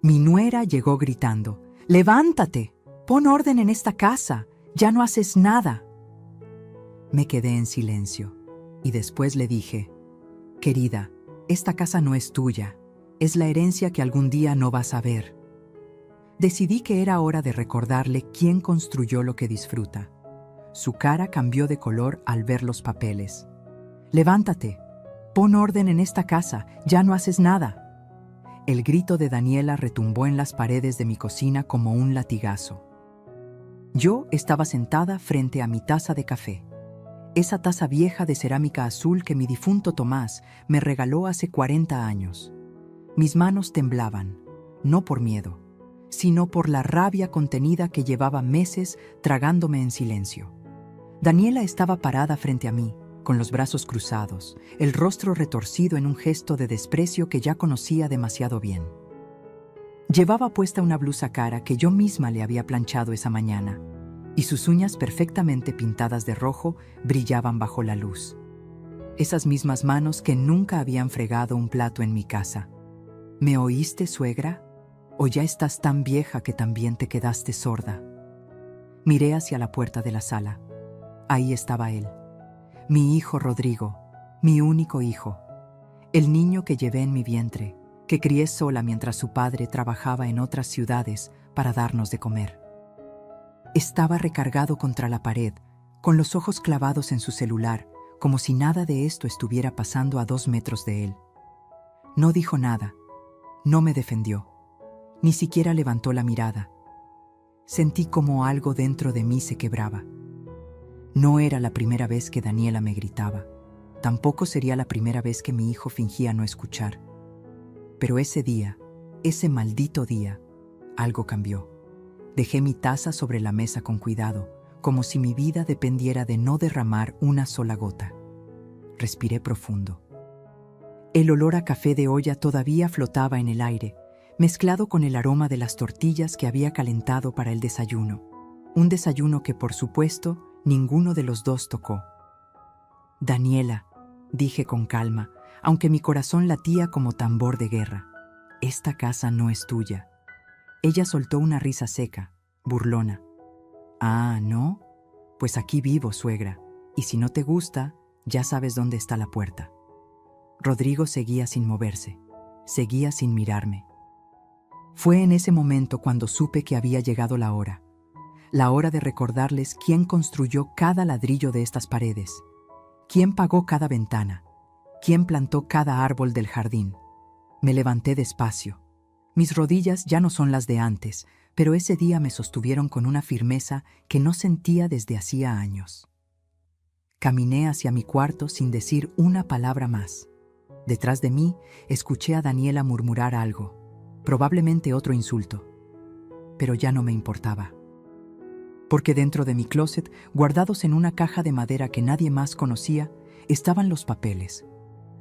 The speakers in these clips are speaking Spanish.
Mi nuera llegó gritando: «¡Levántate! Pon orden en esta casa. Ya no haces nada». Me quedé en silencio y después le dije: «Querida, esta casa no es tuya. Es la herencia que algún día no vas a ver». Decidí que era hora de recordarle quién construyó lo que disfruta. Su cara cambió de color al ver los papeles. «Levántate. Pon orden en esta casa. Ya no haces nada». El grito de Daniela retumbó en las paredes de mi cocina como un latigazo. Yo estaba sentada frente a mi taza de café. Esa taza vieja de cerámica azul que mi difunto Tomás me regaló hace 40 años. Mis manos temblaban, no por miedo, sino por la rabia contenida que llevaba meses tragándome en silencio. Daniela estaba parada frente a mí, con los brazos cruzados, el rostro retorcido en un gesto de desprecio que ya conocía demasiado bien. Llevaba puesta una blusa cara que yo misma le había planchado esa mañana, y sus uñas perfectamente pintadas de rojo brillaban bajo la luz. Esas mismas manos que nunca habían fregado un plato en mi casa. ¿Me oíste, suegra? ¿O ya estás tan vieja que también te quedaste sorda? Miré hacia la puerta de la sala. Ahí estaba él. Mi hijo Rodrigo, mi único hijo, el niño que llevé en mi vientre, que crié sola mientras su padre trabajaba en otras ciudades para darnos de comer. Estaba recargado contra la pared, con los ojos clavados en su celular, como si nada de esto estuviera pasando a 2 metros de él. No dijo nada, no me defendió, ni siquiera levantó la mirada. Sentí como algo dentro de mí se quebraba. No era la primera vez que Daniela me gritaba. Tampoco sería la primera vez que mi hijo fingía no escuchar. Pero ese día, ese maldito día, algo cambió. Dejé mi taza sobre la mesa con cuidado, como si mi vida dependiera de no derramar una sola gota. Respiré profundo. El olor a café de olla todavía flotaba en el aire, mezclado con el aroma de las tortillas que había calentado para el desayuno. Un desayuno que, por supuesto, ninguno de los dos tocó. «Daniela», dije con calma, aunque mi corazón latía como tambor de guerra, «esta casa no es tuya». Ella soltó una risa seca, burlona. «Ah, ¿no? Pues aquí vivo, suegra, y si no te gusta, ya sabes dónde está la puerta». Rodrigo seguía sin moverse, seguía sin mirarme. Fue en ese momento cuando supe que había llegado la hora de recordarles quién construyó cada ladrillo de estas paredes, quién pagó cada ventana, quién plantó cada árbol del jardín. Me levanté despacio. Mis rodillas ya no son las de antes, pero ese día me sostuvieron con una firmeza que no sentía desde hacía años. Caminé hacia mi cuarto sin decir una palabra más. Detrás de mí, escuché a Daniela murmurar algo, probablemente otro insulto, pero ya no me importaba. Porque dentro de mi closet, guardados en una caja de madera que nadie más conocía, estaban los papeles,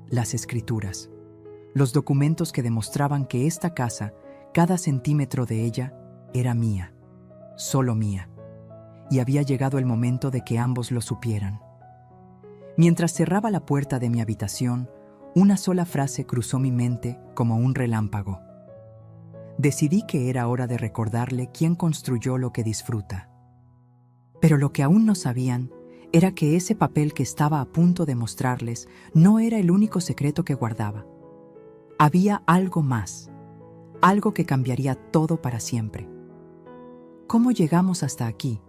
las escrituras, los documentos que demostraban que esta casa, cada centímetro de ella, era mía, solo mía, y había llegado el momento de que ambos lo supieran. Mientras cerraba la puerta de mi habitación, una sola frase cruzó mi mente como un relámpago. Decidí que era hora de recordarle quién construyó lo que disfruta. Pero lo que aún no sabían era que ese papel que estaba a punto de mostrarles no era el único secreto que guardaba. Había algo más, algo que cambiaría todo para siempre. ¿Cómo llegamos hasta aquí?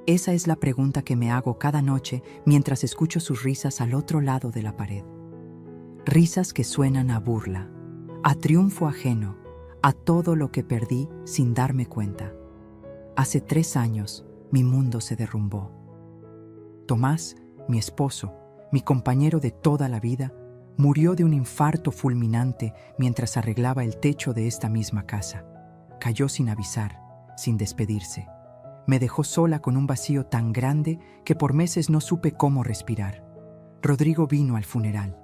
Esa es la pregunta que me hago cada noche mientras escucho sus risas al otro lado de la pared. Risas que suenan a burla, a triunfo ajeno, a todo lo que perdí sin darme cuenta. Hace 3 años, mi mundo se derrumbó. Tomás, mi esposo, mi compañero de toda la vida, murió de un infarto fulminante mientras arreglaba el techo de esta misma casa. Cayó sin avisar, sin despedirse. Me dejó sola con un vacío tan grande que por meses no supe cómo respirar. Rodrigo vino al funeral.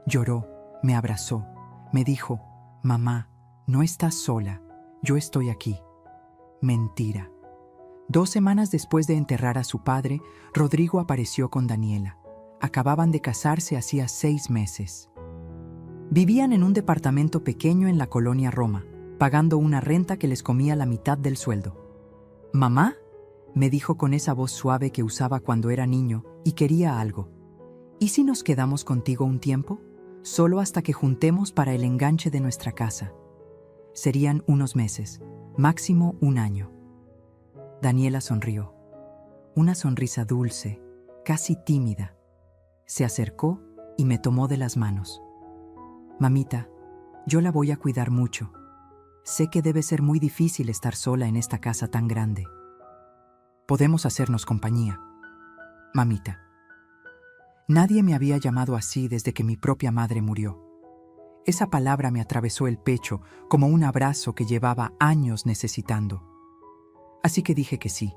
Lloró, me abrazó, me dijo: «Mamá, no estás sola, yo estoy aquí». Mentira. 2 semanas después de enterrar a su padre, Rodrigo apareció con Daniela. Acababan de casarse hacía 6 meses. Vivían en un departamento pequeño en la colonia Roma, pagando una renta que les comía la mitad del sueldo. «¿Mamá?», me dijo con esa voz suave que usaba cuando era niño y quería algo. «¿Y si nos quedamos contigo un tiempo? Solo hasta que juntemos para el enganche de nuestra casa». Serían unos meses, máximo un año. Daniela sonrió. Una sonrisa dulce, casi tímida. Se acercó y me tomó de las manos. «Mamita, yo la voy a cuidar mucho. Sé que debe ser muy difícil estar sola en esta casa tan grande. Podemos hacernos compañía, mamita». Nadie me había llamado así desde que mi propia madre murió. Esa palabra me atravesó el pecho como un abrazo que llevaba años necesitando. Así que dije que sí.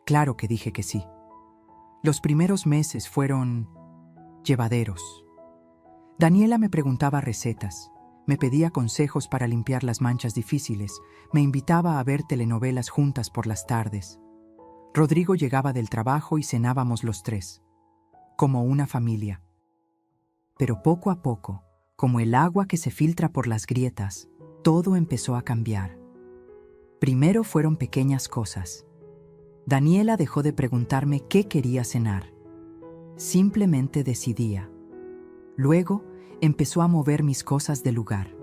Claro que dije que sí. Los primeros meses fueron llevaderos. Daniela me preguntaba recetas, me pedía consejos para limpiar las manchas difíciles, me invitaba a ver telenovelas juntas por las tardes. Rodrigo llegaba del trabajo y cenábamos los tres, como una familia. Pero poco a poco, como el agua que se filtra por las grietas, todo empezó a cambiar. Primero fueron pequeñas cosas. Daniela dejó de preguntarme qué quería cenar. Simplemente decidía. Luego empezó a mover mis cosas del lugar.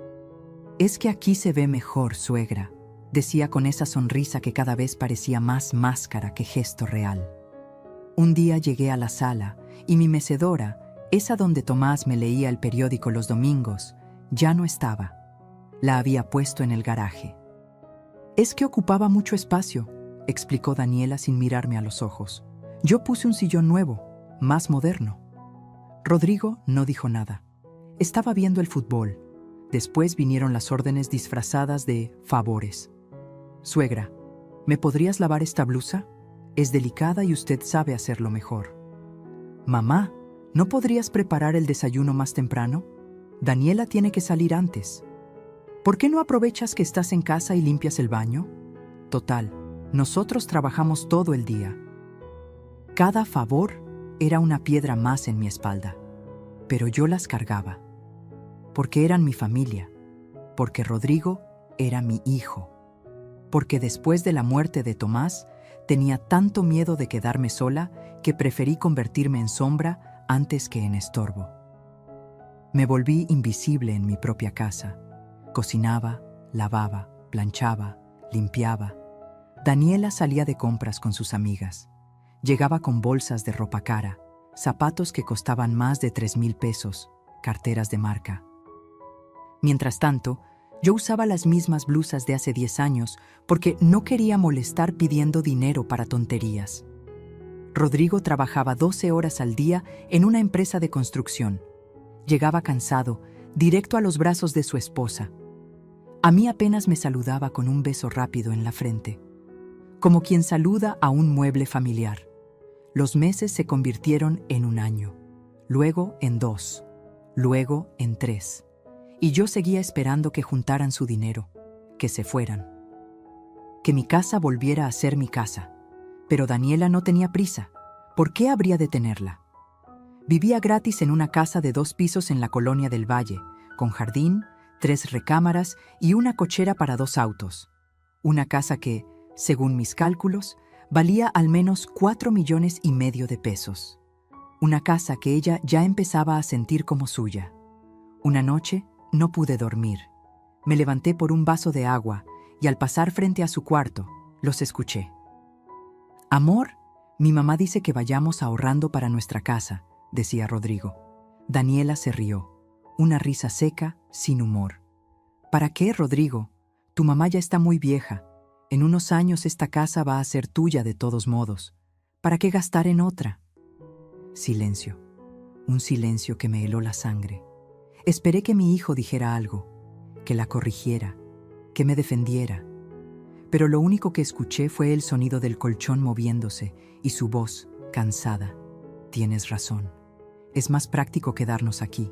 «Es que aquí se ve mejor, suegra», decía con esa sonrisa que cada vez parecía más máscara que gesto real. Un día llegué a la sala y mi mecedora, esa donde Tomás me leía el periódico los domingos, ya no estaba. La había puesto en el garaje. «Es que ocupaba mucho espacio», explicó Daniela sin mirarme a los ojos. «Yo puse un sillón nuevo, más moderno». Rodrigo no dijo nada. Estaba viendo el fútbol. Después vinieron las órdenes disfrazadas de favores. «Suegra, ¿me podrías lavar esta blusa? Es delicada y usted sabe hacerlo mejor». «Mamá, ¿no podrías preparar el desayuno más temprano? Daniela tiene que salir antes». «¿Por qué no aprovechas que estás en casa y limpias el baño? Total, nosotros trabajamos todo el día». Cada favor era una piedra más en mi espalda, pero yo las cargaba, porque eran mi familia, porque Rodrigo era mi hijo, porque después de la muerte de Tomás tenía tanto miedo de quedarme sola que preferí convertirme en sombra antes que en estorbo. Me volví invisible en mi propia casa. Cocinaba, lavaba, planchaba, limpiaba. Daniela salía de compras con sus amigas. Llegaba con bolsas de ropa cara, zapatos que costaban más de 3,000 pesos, carteras de marca. Mientras tanto, yo usaba las mismas blusas de hace 10 años porque no quería molestar pidiendo dinero para tonterías. Rodrigo trabajaba 12 horas al día en una empresa de construcción. Llegaba cansado, directo a los brazos de su esposa. A mí apenas me saludaba con un beso rápido en la frente, como quien saluda a un mueble familiar. Los meses se convirtieron en un año, luego en 2, luego en 3. Y yo seguía esperando que juntaran su dinero, que se fueran. Que mi casa volviera a ser mi casa. Pero Daniela no tenía prisa. ¿Por qué habría de tenerla? Vivía gratis en una casa de 2 pisos en la colonia del Valle, con jardín, 3 recámaras y una cochera para 2 autos. Una casa que, según mis cálculos, valía al menos 4,5 millones de pesos. Una casa que ella ya empezaba a sentir como suya. Una noche no pude dormir. Me levanté por un vaso de agua y al pasar frente a su cuarto, los escuché. «Amor, mi mamá dice que vayamos ahorrando para nuestra casa», decía Rodrigo. Daniela se rió, una risa seca, sin humor. «¿Para qué, Rodrigo? Tu mamá ya está muy vieja. En unos años esta casa va a ser tuya de todos modos. ¿Para qué gastar en otra?» Silencio. Un silencio que me heló la sangre. Esperé que mi hijo dijera algo, que la corrigiera, que me defendiera. Pero lo único que escuché fue el sonido del colchón moviéndose y su voz, cansada. «Tienes razón. Es más práctico quedarnos aquí».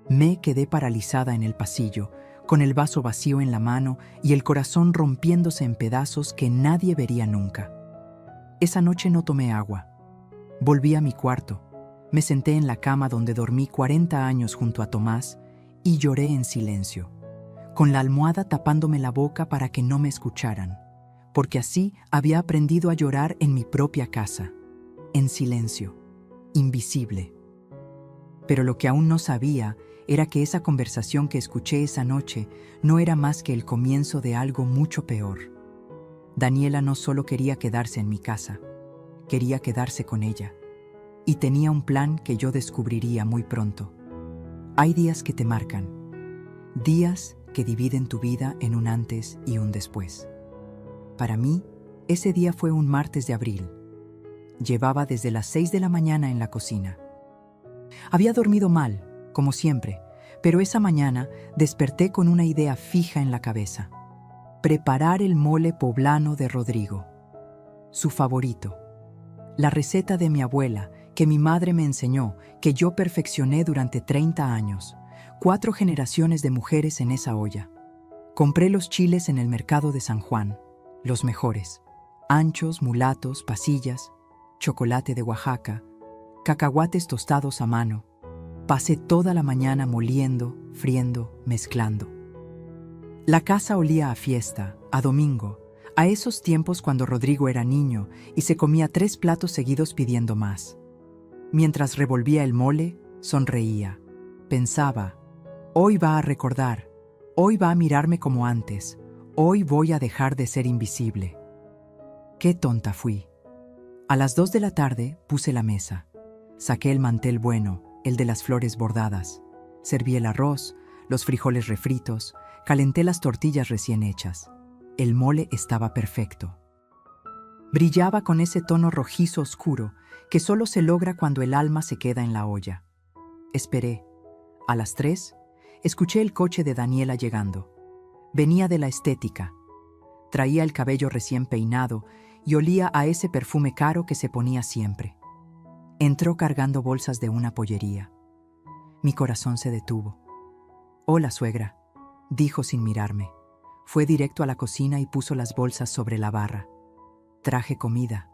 Me quedé paralizada en el pasillo, con el vaso vacío en la mano y el corazón rompiéndose en pedazos que nadie vería nunca. Esa noche no tomé agua. Volví a mi cuarto. Me senté en la cama donde dormí 40 años junto a Tomás y lloré en silencio, con la almohada tapándome la boca para que no me escucharan, porque así había aprendido a llorar en mi propia casa, en silencio, invisible. Pero lo que aún no sabía era que esa conversación que escuché esa noche no era más que el comienzo de algo mucho peor. Daniela no solo quería quedarse en mi casa, quería quedarse con ella. Y tenía un plan que yo descubriría muy pronto. Hay días que te marcan, días que dividen tu vida en un antes y un después. Para mí, ese día fue un martes de abril. Llevaba desde las 6 de la mañana en la cocina. Había dormido mal, como siempre, pero esa mañana desperté con una idea fija en la cabeza: preparar el mole poblano de Rodrigo, su favorito. La receta de mi abuela, que mi madre me enseñó, que yo perfeccioné durante 30 años. 4 generaciones de mujeres en esa olla. Compré los chiles en el mercado de San Juan, los mejores. Anchos, mulatos, pasillas, chocolate de Oaxaca, cacahuates tostados a mano. Pasé toda la mañana moliendo, friendo, mezclando. La casa olía a fiesta, a domingo, a esos tiempos cuando Rodrigo era niño y se comía 3 platos seguidos pidiendo más. Mientras revolvía el mole, sonreía. Pensaba: hoy va a recordar, hoy va a mirarme como antes, hoy voy a dejar de ser invisible. Qué tonta fui. A las 2 de la tarde puse la mesa. Saqué el mantel bueno, el de las flores bordadas. Serví el arroz, los frijoles refritos, calenté las tortillas recién hechas. El mole estaba perfecto. Brillaba con ese tono rojizo oscuro que solo se logra cuando el alma se queda en la olla. Esperé. A las 3, escuché el coche de Daniela llegando. Venía de la estética. Traía el cabello recién peinado y olía a ese perfume caro que se ponía siempre. Entró cargando bolsas de una pollería. Mi corazón se detuvo. «Hola, suegra», dijo sin mirarme. Fue directo a la cocina y puso las bolsas sobre la barra. Traje comida.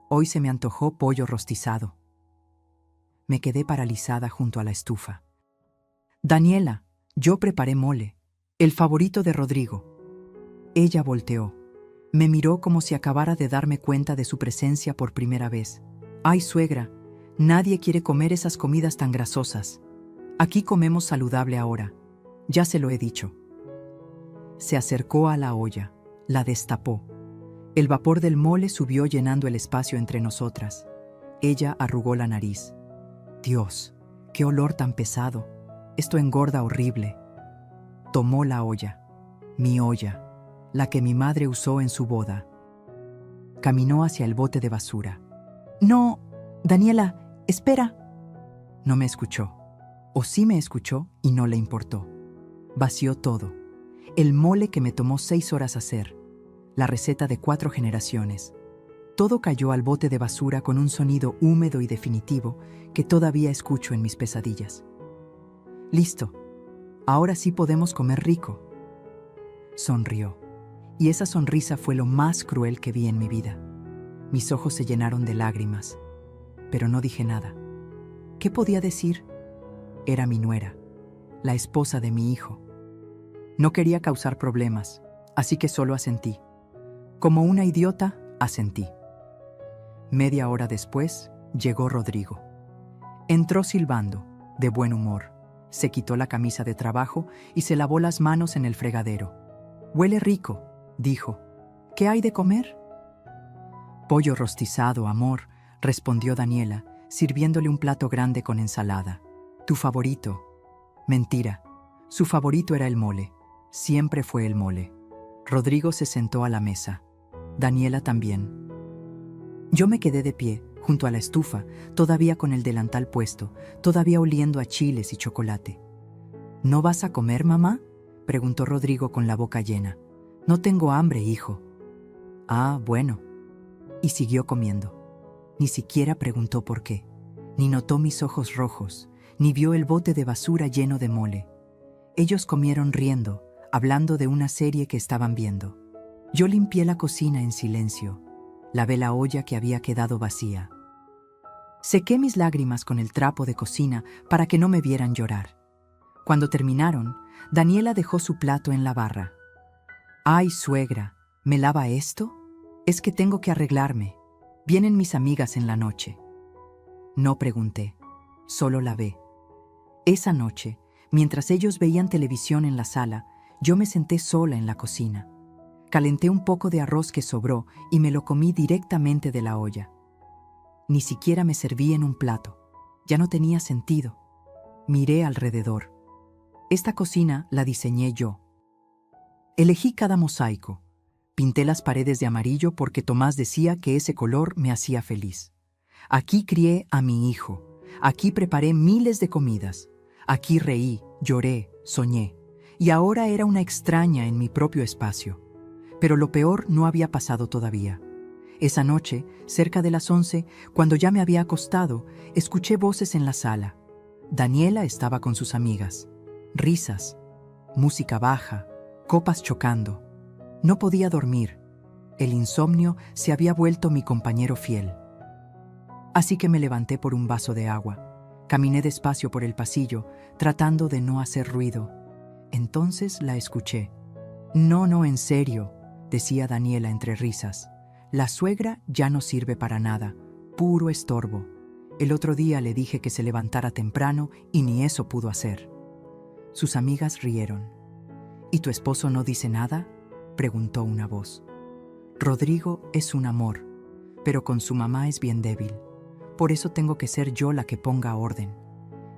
Hoy se me antojó pollo rostizado. Me quedé paralizada junto a la estufa. «Daniela, yo preparé mole, el favorito de Rodrigo». Ella volteó. Me miró como si acabara de darme cuenta de su presencia por primera vez. «Ay, suegra, nadie quiere comer esas comidas tan grasosas. Aquí comemos saludable ahora. Ya se lo he dicho». Se acercó a la olla, la destapó. El vapor del mole subió llenando el espacio entre nosotras. Ella arrugó la nariz. «Dios, qué olor tan pesado. Esto engorda horrible». Tomó la olla, mi olla, la que mi madre usó en su boda. Caminó hacia el bote de basura. «No, Daniela, espera». No me escuchó. O sí me escuchó y no le importó. Vació todo. El mole que me tomó 6 horas hacer. La receta de 4 generaciones. Todo cayó al bote de basura con un sonido húmedo y definitivo que todavía escucho en mis pesadillas. «Listo. Ahora sí podemos comer rico». Sonrió. Y esa sonrisa fue lo más cruel que vi en mi vida. Mis ojos se llenaron de lágrimas. Pero no dije nada. ¿Qué podía decir? Era mi nuera, la esposa de mi hijo. No quería causar problemas, así que solo asentí. Como una idiota, asentí. Media hora después, llegó Rodrigo. Entró silbando, de buen humor. Se quitó la camisa de trabajo y se lavó las manos en el fregadero. «Huele rico», dijo. «¿Qué hay de comer?» «Pollo rostizado, amor», respondió Daniela, sirviéndole un plato grande con ensalada. «Tu favorito». Mentira. Su favorito era el mole. Siempre fue el mole. Rodrigo se sentó a la mesa. Daniela también. Yo me quedé de pie, junto a la estufa, todavía con el delantal puesto, todavía oliendo a chiles y chocolate. «¿No vas a comer, mamá?», preguntó Rodrigo con la boca llena. «No tengo hambre, hijo». «Ah, bueno». Y siguió comiendo. Ni siquiera preguntó por qué, ni notó mis ojos rojos, ni vio el bote de basura lleno de mole. Ellos comieron riendo, hablando de una serie que estaban viendo. Yo limpié la cocina en silencio. Lavé la olla que había quedado vacía. Sequé mis lágrimas con el trapo de cocina para que no me vieran llorar. Cuando terminaron, Daniela dejó su plato en la barra. «Ay, suegra, ¿me lava esto? Es que tengo que arreglarme. Vienen mis amigas en la noche». No pregunté, solo lavé. Esa noche, mientras ellos veían televisión en la sala, yo me senté sola en la cocina. Calenté un poco de arroz que sobró y me lo comí directamente de la olla. Ni siquiera me serví en un plato. Ya no tenía sentido. Miré alrededor. Esta cocina la diseñé yo. Elegí cada mosaico. Pinté las paredes de amarillo porque Tomás decía que ese color me hacía feliz. Aquí crié a mi hijo. Aquí preparé miles de comidas. Aquí reí, lloré, soñé. Y ahora era una extraña en mi propio espacio. Pero lo peor no había pasado todavía. Esa noche, cerca de las 11, cuando ya me había acostado, escuché voces en la sala. Daniela estaba con sus amigas. Risas, música baja, copas chocando. No podía dormir. El insomnio se había vuelto mi compañero fiel. Así que me levanté por un vaso de agua. Caminé despacio por el pasillo, tratando de no hacer ruido. Entonces la escuché. No, en serio, decía Daniela entre risas. La suegra ya no sirve para nada, puro estorbo. El otro día le dije que se levantara temprano y ni eso pudo hacer. Sus amigas rieron. ¿Y tu esposo no dice nada?, preguntó una voz. Rodrigo es un amor, pero con su mamá es bien débil. Por eso tengo que ser yo la que ponga orden.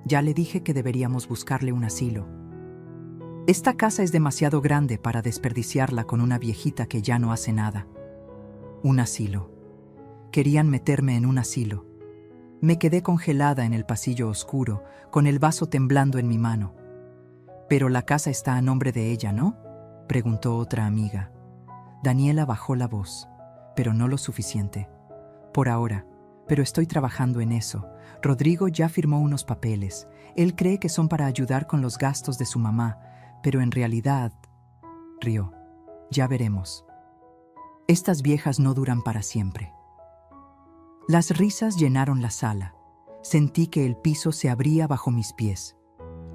Ya le dije que deberíamos buscarle un asilo. Esta casa es demasiado grande para desperdiciarla con una viejita que ya no hace nada. Un asilo. Querían meterme en un asilo. Me quedé congelada en el pasillo oscuro, con el vaso temblando en mi mano. «Pero la casa está a nombre de ella, ¿no?», preguntó otra amiga. Daniela bajó la voz, pero no lo suficiente. «Por ahora, pero estoy trabajando en eso. Rodrigo ya firmó unos papeles. Él cree que son para ayudar con los gastos de su mamá, pero en realidad…», rió. «Ya veremos. Estas viejas no duran para siempre». Las risas llenaron la sala. Sentí que el piso se abría bajo mis pies.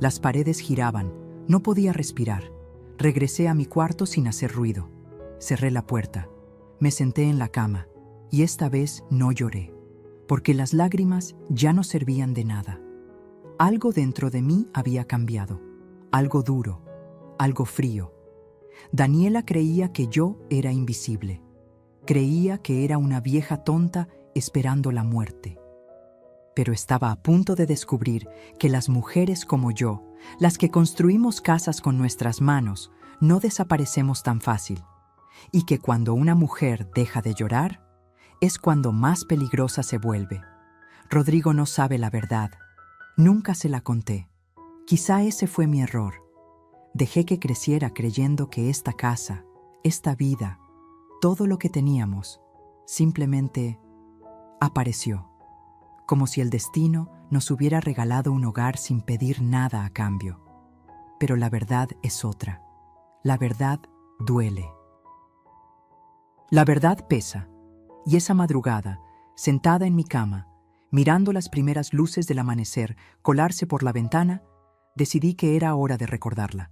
Las paredes giraban. No podía respirar. Regresé a mi cuarto sin hacer ruido. Cerré la puerta. Me senté en la cama. Y esta vez no lloré, porque las lágrimas ya no servían de nada. Algo dentro de mí había cambiado. Algo duro. Algo frío. Daniela creía que yo era invisible. Creía que era una vieja tonta esperando la muerte. Pero estaba a punto de descubrir que las mujeres como yo, las que construimos casas con nuestras manos, no desaparecemos tan fácil. Y que cuando una mujer deja de llorar, es cuando más peligrosa se vuelve. Rodrigo no sabe la verdad. Nunca se la conté. Quizá ese fue mi error. Dejé que creciera creyendo que esta casa, esta vida, todo lo que teníamos, simplemente apareció. Como si el destino nos hubiera regalado un hogar sin pedir nada a cambio. Pero la verdad es otra. La verdad duele. La verdad pesa. Y esa madrugada, sentada en mi cama, mirando las primeras luces del amanecer colarse por la ventana, decidí que era hora de recordarla.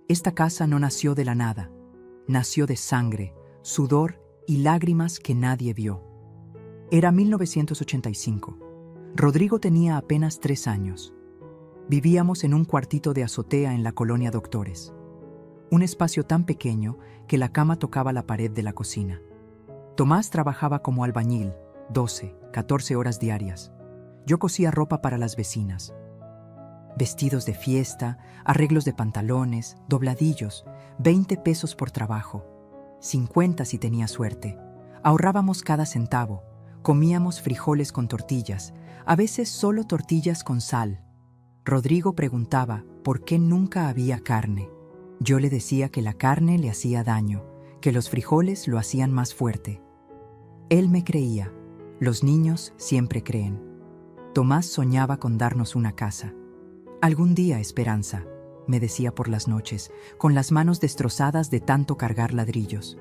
Esta casa no nació de la nada. Nació de sangre, sudor y lágrimas que nadie vio. Era 1985. Rodrigo tenía apenas 3 años. Vivíamos en un cuartito de azotea en la colonia Doctores. Un espacio tan pequeño que la cama tocaba la pared de la cocina. Tomás trabajaba como albañil, 12, 14 horas diarias. Yo cosía ropa para las vecinas. Vestidos de fiesta, arreglos de pantalones, dobladillos, 20 pesos por trabajo. 50 si tenía suerte. Ahorrábamos cada centavo. Comíamos frijoles con tortillas, a veces solo tortillas con sal. Rodrigo preguntaba por qué nunca había carne. Yo le decía que la carne le hacía daño, que los frijoles lo hacían más fuerte. Él me creía. Los niños siempre creen. Tomás soñaba con darnos una casa. Algún día, Esperanza, me decía por las noches, con las manos destrozadas de tanto cargar ladrillos.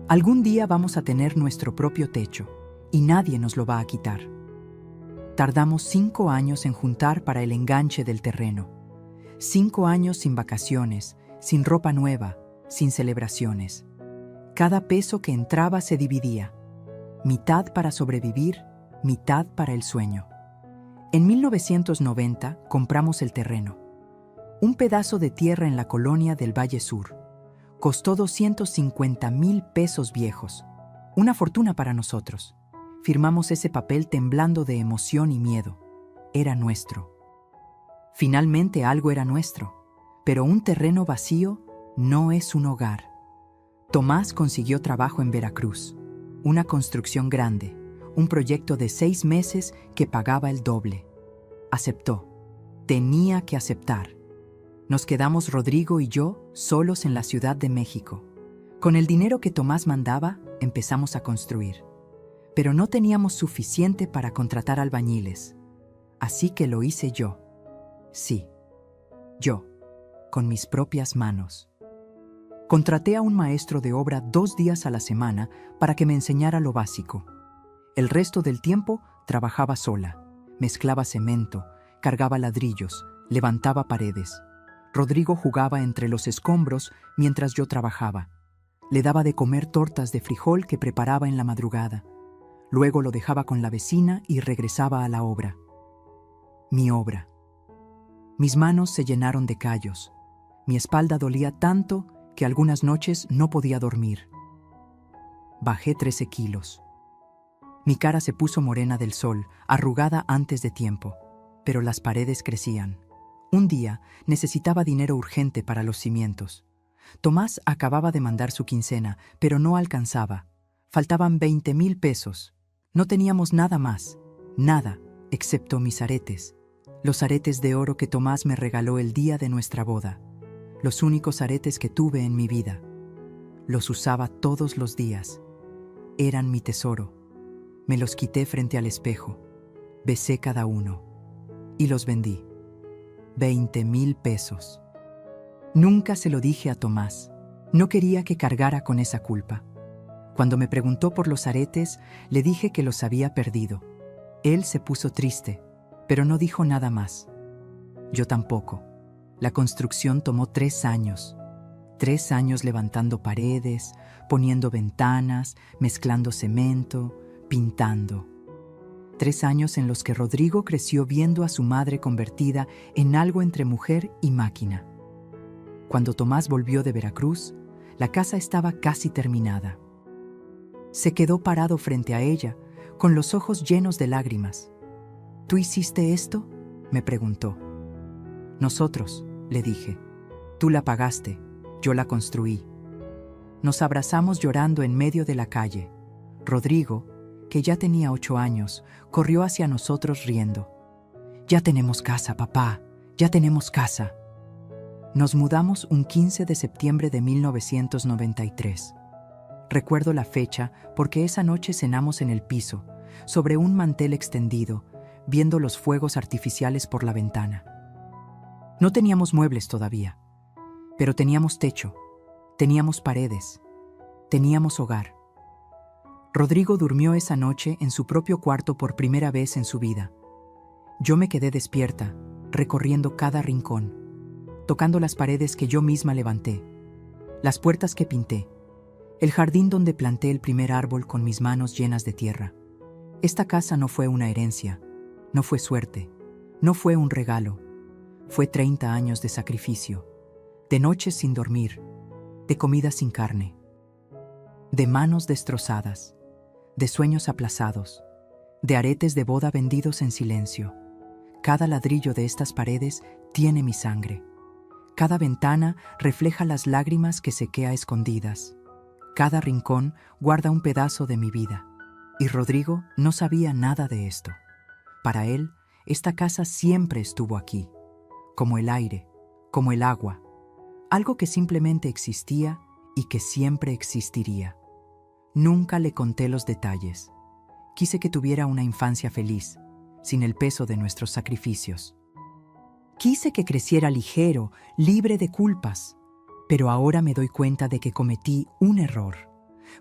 Algún día vamos a tener nuestro propio techo, y nadie nos lo va a quitar. Tardamos 5 años en juntar para el enganche del terreno. 5 años sin vacaciones, sin ropa nueva, sin celebraciones. Cada peso que entraba se dividía. Mitad para sobrevivir, mitad para el sueño. En 1990 compramos el terreno. Un pedazo de tierra en la colonia del Valle Sur. Costó 250,000 pesos viejos. Una fortuna para nosotros. Firmamos ese papel temblando de emoción y miedo. Era nuestro. Finalmente algo era nuestro. Pero un terreno vacío no es un hogar. Tomás consiguió trabajo en Veracruz. Una construcción grande. Un proyecto de 6 meses que pagaba el doble. Aceptó. Tenía que aceptar. Nos quedamos Rodrigo y yo solos en la Ciudad de México. Con el dinero que Tomás mandaba, empezamos a construir. Pero no teníamos suficiente para contratar albañiles. Así que lo hice yo. Sí, yo, con mis propias manos. Contraté a un maestro de obra 2 días a la semana para que me enseñara lo básico. El resto del tiempo trabajaba sola. Mezclaba cemento, cargaba ladrillos, levantaba paredes. Rodrigo jugaba entre los escombros mientras yo trabajaba. Le daba de comer tortas de frijol que preparaba en la madrugada. Luego lo dejaba con la vecina y regresaba a la obra. Mi obra. Mis manos se llenaron de callos. Mi espalda dolía tanto que algunas noches no podía dormir. Bajé 13 kilos. Mi cara se puso morena del sol, arrugada antes de tiempo, pero las paredes crecían. Un día necesitaba dinero urgente para los cimientos. Tomás acababa de mandar su quincena, pero no alcanzaba. Faltaban 20,000 pesos. No teníamos nada más, nada, excepto mis aretes. Los aretes de oro que Tomás me regaló el día de nuestra boda. Los únicos aretes que tuve en mi vida. Los usaba todos los días. Eran mi tesoro. Me los quité frente al espejo. Besé cada uno. Y los vendí. 20,000 pesos. Nunca se lo dije a Tomás. No quería que cargara con esa culpa. Cuando me preguntó por los aretes, le dije que los había perdido. Él se puso triste, pero no dijo nada más. Yo tampoco. La construcción tomó 3 años. 3 años levantando paredes, poniendo ventanas, mezclando cemento, pintando. 3 años en los que Rodrigo creció viendo a su madre convertida en algo entre mujer y máquina. Cuando Tomás volvió de Veracruz, la casa estaba casi terminada. Se quedó parado frente a ella, con los ojos llenos de lágrimas. ¿Tú hiciste esto?, me preguntó. Nosotros, le dije. Tú la pagaste, yo la construí. Nos abrazamos llorando en medio de la calle. Rodrigo, que ya tenía 8 años, corrió hacia nosotros riendo. Ya tenemos casa, papá, ya tenemos casa. Nos mudamos un 15 de septiembre de 1993. Recuerdo la fecha porque esa noche cenamos en el piso, sobre un mantel extendido, viendo los fuegos artificiales por la ventana. No teníamos muebles todavía, pero teníamos techo, teníamos paredes, teníamos hogar. Rodrigo durmió esa noche en su propio cuarto por primera vez en su vida. Yo me quedé despierta, recorriendo cada rincón, tocando las paredes que yo misma levanté, las puertas que pinté, el jardín donde planté el primer árbol con mis manos llenas de tierra. Esta casa no fue una herencia, no fue suerte, no fue un regalo. Fue 30 años de sacrificio, de noches sin dormir, de comida sin carne, de manos destrozadas, de sueños aplazados, de aretes de boda vendidos en silencio. Cada ladrillo de estas paredes tiene mi sangre. Cada ventana refleja las lágrimas que sequé a escondidas. Cada rincón guarda un pedazo de mi vida. Y Rodrigo no sabía nada de esto. Para él, esta casa siempre estuvo aquí, como el aire, como el agua, algo que simplemente existía y que siempre existiría. Nunca le conté los detalles. Quise que tuviera una infancia feliz, sin el peso de nuestros sacrificios. Quise que creciera ligero, libre de culpas, pero ahora me doy cuenta de que cometí un error,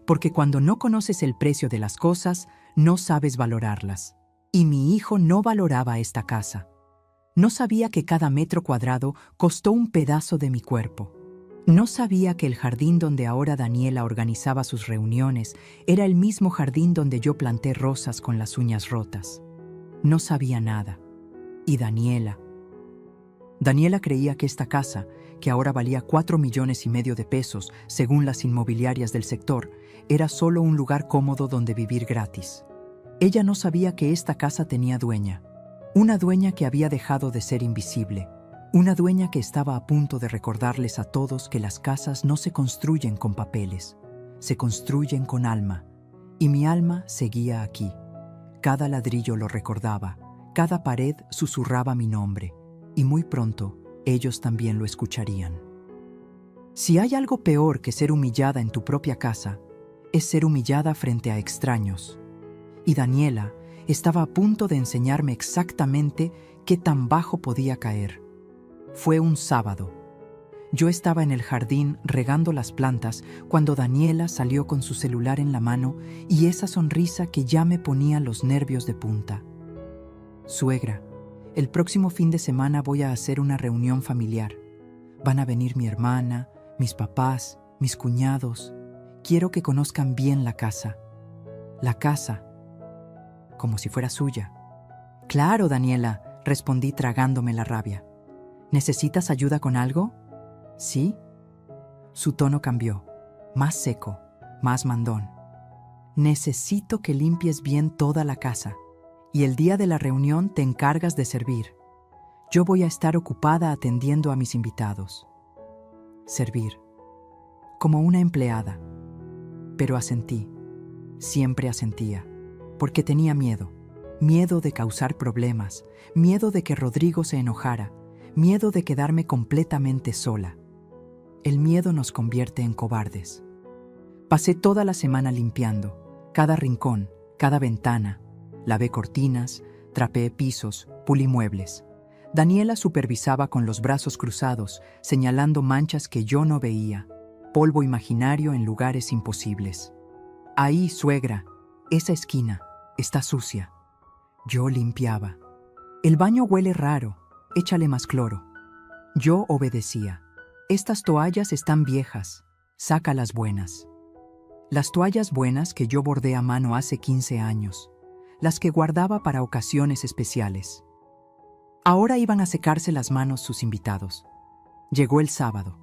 porque cuando no conoces el precio de las cosas, no sabes valorarlas. Y mi hijo no valoraba esta casa. No sabía que cada metro cuadrado costó un pedazo de mi cuerpo. No sabía que el jardín donde ahora Daniela organizaba sus reuniones era el mismo jardín donde yo planté rosas con las uñas rotas. No sabía nada. Y Daniela creía que esta casa, que ahora valía 4,5 millones de pesos, según las inmobiliarias del sector, era solo un lugar cómodo donde vivir gratis. Ella no sabía que esta casa tenía dueña. Una dueña que había dejado de ser invisible. Una dueña que estaba a punto de recordarles a todos que las casas no se construyen con papeles, se construyen con alma. Y mi alma seguía aquí. Cada ladrillo lo recordaba, cada pared susurraba mi nombre, y muy pronto ellos también lo escucharían. Si hay algo peor que ser humillada en tu propia casa, es ser humillada frente a extraños. Y Daniela estaba a punto de enseñarme exactamente qué tan bajo podía caer. Fue un sábado. Yo estaba en el jardín regando las plantas cuando Daniela salió con su celular en la mano y esa sonrisa que ya me ponía los nervios de punta. Suegra, el próximo fin de semana voy a hacer una reunión familiar. Van a venir mi hermana, mis papás, mis cuñados. Quiero que conozcan bien la casa. La casa, como si fuera suya. Claro, Daniela, respondí tragándome la rabia. ¿Necesitas ayuda con algo? ¿Sí? Su tono cambió, más seco, más mandón. Necesito que limpies bien toda la casa, y el día de la reunión te encargas de servir. Yo voy a estar ocupada atendiendo a mis invitados. Servir. Como una empleada. Pero asentí. Siempre asentía, porque tenía miedo. Miedo de causar problemas, miedo de que Rodrigo se enojara, miedo de quedarme completamente sola. El miedo nos convierte en cobardes. Pasé toda la semana limpiando, cada rincón, cada ventana. Lavé cortinas, trapeé pisos, pulí muebles. Daniela supervisaba con los brazos cruzados, señalando manchas que yo no veía, polvo imaginario en lugares imposibles. Ahí, suegra, esa esquina, está sucia. Yo limpiaba. El baño huele raro, échale más cloro. Yo obedecía. Estas toallas están viejas, saca las buenas. Las toallas buenas que yo bordé a mano hace 15 años, las que guardaba para ocasiones especiales. Ahora iban a secarse las manos sus invitados. Llegó el sábado.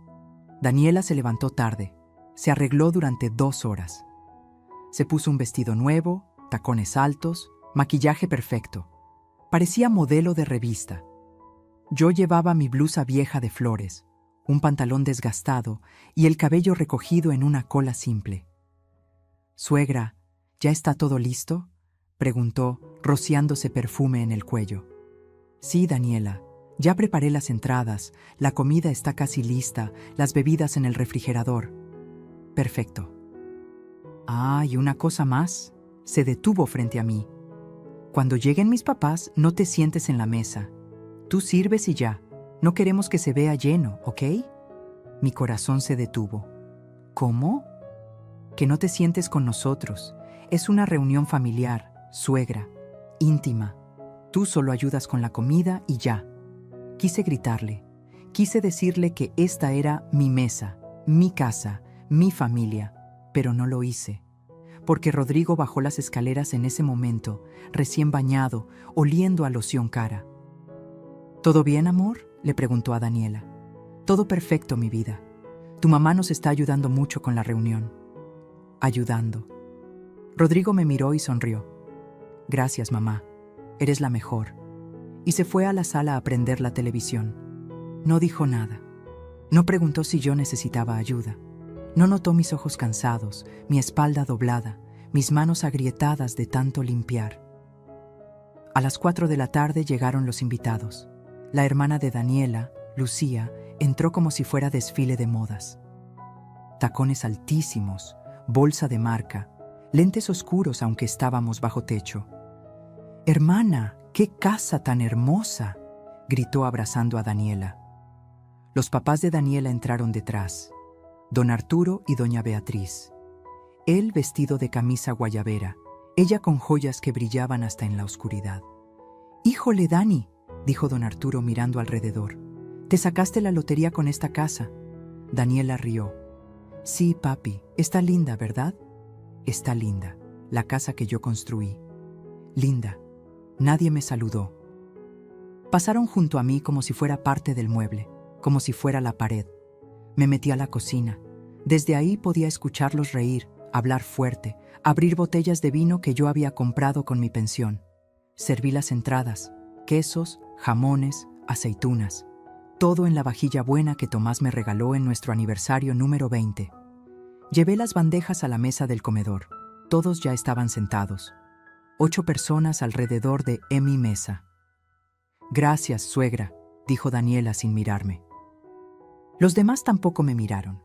Daniela se levantó tarde, se arregló durante 2 horas. Se puso un vestido nuevo, tacones altos, maquillaje perfecto. Parecía modelo de revista. Yo llevaba mi blusa vieja de flores, un pantalón desgastado y el cabello recogido en una cola simple. «Suegra, ¿ya está todo listo?», preguntó, rociándose perfume en el cuello. «Sí, Daniela, ya preparé las entradas, la comida está casi lista, las bebidas en el refrigerador». «Perfecto». «Ah, y una cosa más», se detuvo frente a mí. «Cuando lleguen mis papás, no te sientes en la mesa. Tú sirves y ya. No queremos que se vea lleno, ¿ok?». Mi corazón se detuvo. «¿Cómo?». «Que no te sientes con nosotros. Es una reunión familiar, suegra, íntima. Tú solo ayudas con la comida y ya». Quise gritarle. Quise decirle que esta era mi mesa, mi casa, mi familia, pero no lo hice. Porque Rodrigo bajó las escaleras en ese momento, recién bañado, oliendo a loción cara. «¿Todo bien, amor?», le preguntó a Daniela. «Todo perfecto, mi vida. Tu mamá nos está ayudando mucho con la reunión». «Ayudando». Rodrigo me miró y sonrió. «Gracias, mamá. Eres la mejor». Y se fue a la sala a prender la televisión. No dijo nada. No preguntó si yo necesitaba ayuda. No notó mis ojos cansados, mi espalda doblada, mis manos agrietadas de tanto limpiar. A las 4 de la tarde llegaron los invitados. La hermana de Daniela, Lucía, entró como si fuera desfile de modas. Tacones altísimos, bolsa de marca, lentes oscuros aunque estábamos bajo techo. «Hermana, qué casa tan hermosa», gritó abrazando a Daniela. Los papás de Daniela entraron detrás, don Arturo y doña Beatriz. Él vestido de camisa guayabera, ella con joyas que brillaban hasta en la oscuridad. «Híjole, Dani, dijo don Arturo mirando alrededor. «Te sacaste la lotería con esta casa». Daniela rió. «Sí, papi, está linda, ¿verdad?» «Está linda, la casa que yo construí. Linda». Nadie me saludó. Pasaron junto a mí como si fuera parte del mueble, como si fuera la pared. Me metí a la cocina. Desde ahí podía escucharlos reír, hablar fuerte, abrir botellas de vino que yo había comprado con mi pensión. Serví las entradas, quesos, jamones, aceitunas. Todo en la vajilla buena que Tomás me regaló en nuestro aniversario número 20. Llevé las bandejas a la mesa del comedor. Todos ya estaban sentados. 8 personas alrededor de mi mesa. «Gracias, suegra», dijo Daniela sin mirarme. Los demás tampoco me miraron.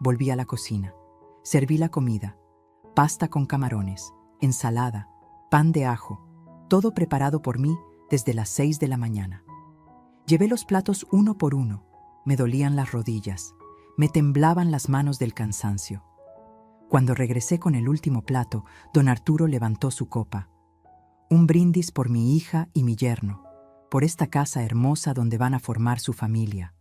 Volví a la cocina. Serví la comida. Pasta con camarones, ensalada, pan de ajo, todo preparado por mí desde las 6 de la mañana. Llevé los platos uno por uno. Me dolían las rodillas. Me temblaban las manos del cansancio. Cuando regresé con el último plato, don Arturo levantó su copa. Un brindis por mi hija y mi yerno, por esta casa hermosa donde van a formar su familia.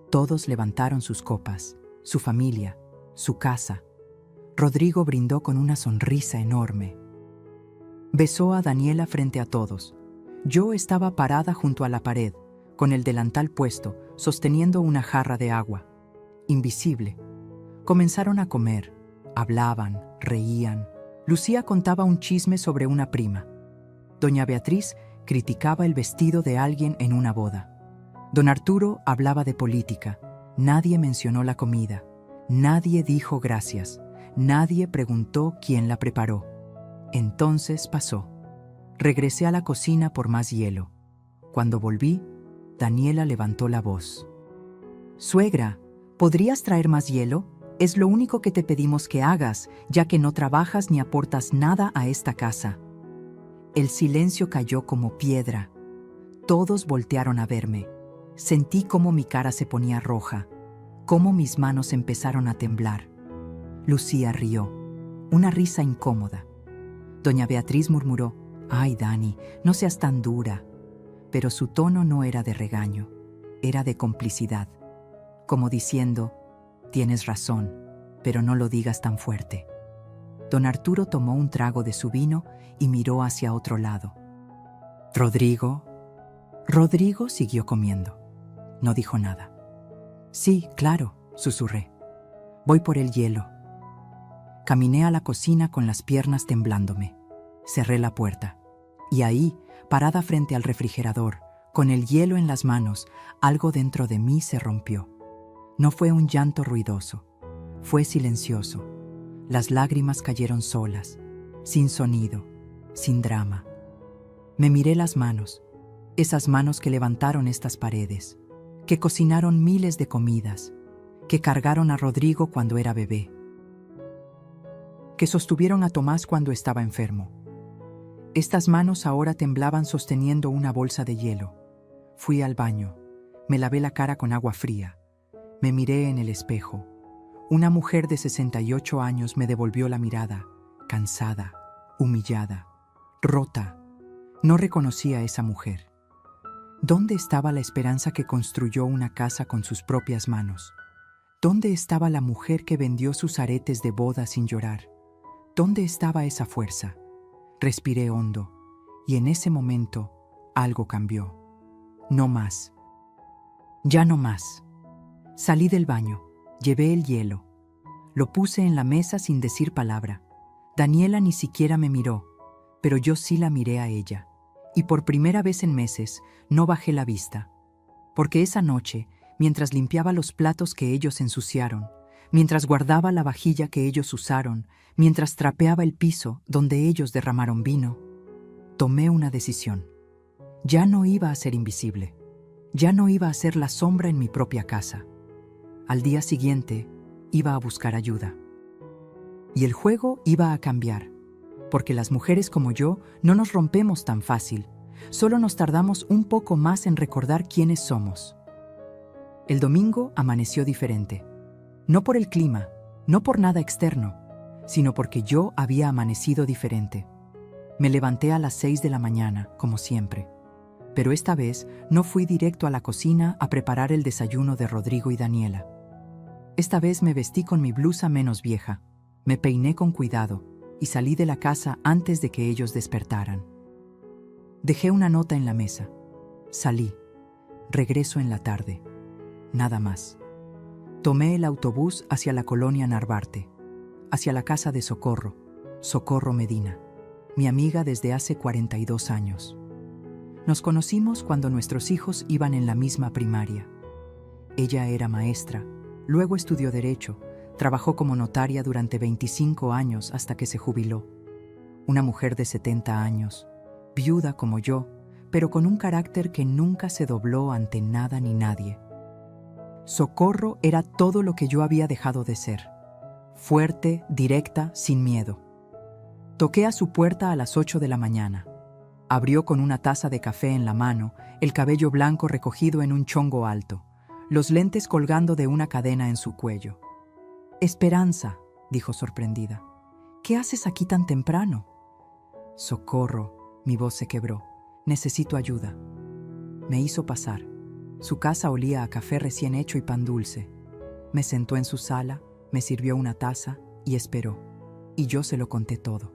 Todos levantaron sus copas, su familia, su casa. Rodrigo brindó con una sonrisa enorme. Besó a Daniela frente a todos. Yo estaba parada junto a la pared, con el delantal puesto, sosteniendo una jarra de agua. Invisible. Comenzaron a comer. Hablaban, reían. Lucía contaba un chisme sobre una prima. Doña Beatriz criticaba el vestido de alguien en una boda. Don Arturo hablaba de política. Nadie mencionó la comida. Nadie dijo gracias. Nadie preguntó quién la preparó. Entonces pasó. Regresé a la cocina por más hielo. Cuando volví, Daniela levantó la voz. «Suegra, ¿podrías traer más hielo? Es lo único que te pedimos que hagas, ya que no trabajas ni aportas nada a esta casa». El silencio cayó como piedra. Todos voltearon a verme. Sentí cómo mi cara se ponía roja, cómo mis manos empezaron a temblar. Lucía rió, una risa incómoda. Doña Beatriz murmuró: «Ay, Dani, no seas tan dura». Pero su tono no era de regaño, era de complicidad, como diciendo: «Tienes razón, pero no lo digas tan fuerte». Don Arturo tomó un trago de su vino y miró hacia otro lado. «¿Rodrigo?» Rodrigo siguió comiendo. No dijo nada. «Sí, claro», susurré. «Voy por el hielo». Caminé a la cocina con las piernas temblándome. Cerré la puerta. Y ahí, parada frente al refrigerador, con el hielo en las manos, algo dentro de mí se rompió. No fue un llanto ruidoso. Fue silencioso. Las lágrimas cayeron solas, sin sonido, sin drama. Me miré las manos, esas manos que levantaron estas paredes, que cocinaron miles de comidas, que cargaron a Rodrigo cuando era bebé, que sostuvieron a Tomás cuando estaba enfermo. Estas manos ahora temblaban sosteniendo una bolsa de hielo. Fui al baño, me lavé la cara con agua fría, me miré en el espejo. Una mujer de 68 años me devolvió la mirada, cansada, humillada, rota. No reconocí a esa mujer. ¿Dónde estaba la esperanza que construyó una casa con sus propias manos? ¿Dónde estaba la mujer que vendió sus aretes de boda sin llorar? ¿Dónde estaba esa fuerza? Respiré hondo, y en ese momento algo cambió. No más. Ya no más. Salí del baño, llevé el hielo. Lo puse en la mesa sin decir palabra. Daniela ni siquiera me miró, pero yo sí la miré a ella. Y por primera vez en meses no bajé la vista. Porque esa noche, mientras limpiaba los platos que ellos ensuciaron, mientras guardaba la vajilla que ellos usaron, mientras trapeaba el piso donde ellos derramaron vino, tomé una decisión. Ya no iba a ser invisible. Ya no iba a ser la sombra en mi propia casa. Al día siguiente, iba a buscar ayuda. Y el juego iba a cambiar, porque las mujeres como yo no nos rompemos tan fácil, solo nos tardamos un poco más en recordar quiénes somos. El domingo amaneció diferente. No por el clima, no por nada externo, sino porque yo había amanecido diferente. Me levanté a las 6 de la mañana, como siempre. Pero esta vez no fui directo a la cocina a preparar el desayuno de Rodrigo y Daniela. Esta vez me vestí con mi blusa menos vieja, me peiné con cuidado y salí de la casa antes de que ellos despertaran. Dejé una nota en la mesa. Salí. Regreso en la tarde. Nada más. Tomé el autobús hacia la colonia Narvarte, hacia la casa de Socorro, Socorro Medina, mi amiga desde hace 42 años. Nos conocimos cuando nuestros hijos iban en la misma primaria. Ella era maestra, luego estudió Derecho, trabajó como notaria durante 25 años hasta que se jubiló. Una mujer de 70 años, viuda como yo, pero con un carácter que nunca se dobló ante nada ni nadie. Socorro era todo lo que yo había dejado de ser. Fuerte, directa, sin miedo. Toqué a su puerta a las 8 de la mañana. Abrió con una taza de café en la mano, el cabello blanco recogido en un chongo alto, los lentes colgando de una cadena en su cuello. «Esperanza», dijo sorprendida, «¿qué haces aquí tan temprano?» «Socorro», mi voz se quebró, «necesito ayuda». Me hizo pasar. Su casa olía a café recién hecho y pan dulce. Me sentó en su sala, me sirvió una taza y esperó. Y yo se lo conté todo.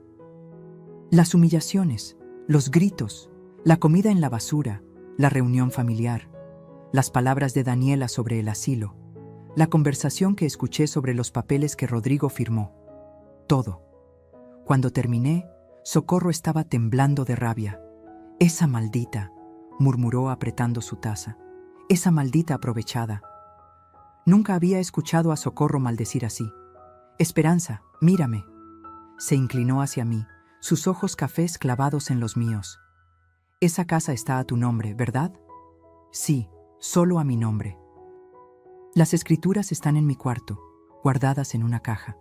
Las humillaciones, los gritos, la comida en la basura, la reunión familiar, las palabras de Daniela sobre el asilo, la conversación que escuché sobre los papeles que Rodrigo firmó. Todo. Cuando terminé, Socorro estaba temblando de rabia. «Esa maldita», murmuró apretando su taza. «Esa maldita aprovechada». Nunca había escuchado a Socorro maldecir así. «Esperanza, mírame». Se inclinó hacia mí, sus ojos cafés clavados en los míos. «Esa casa está a tu nombre, ¿verdad?» «Sí, solo a mi nombre». «Las escrituras están en mi cuarto, guardadas en una caja».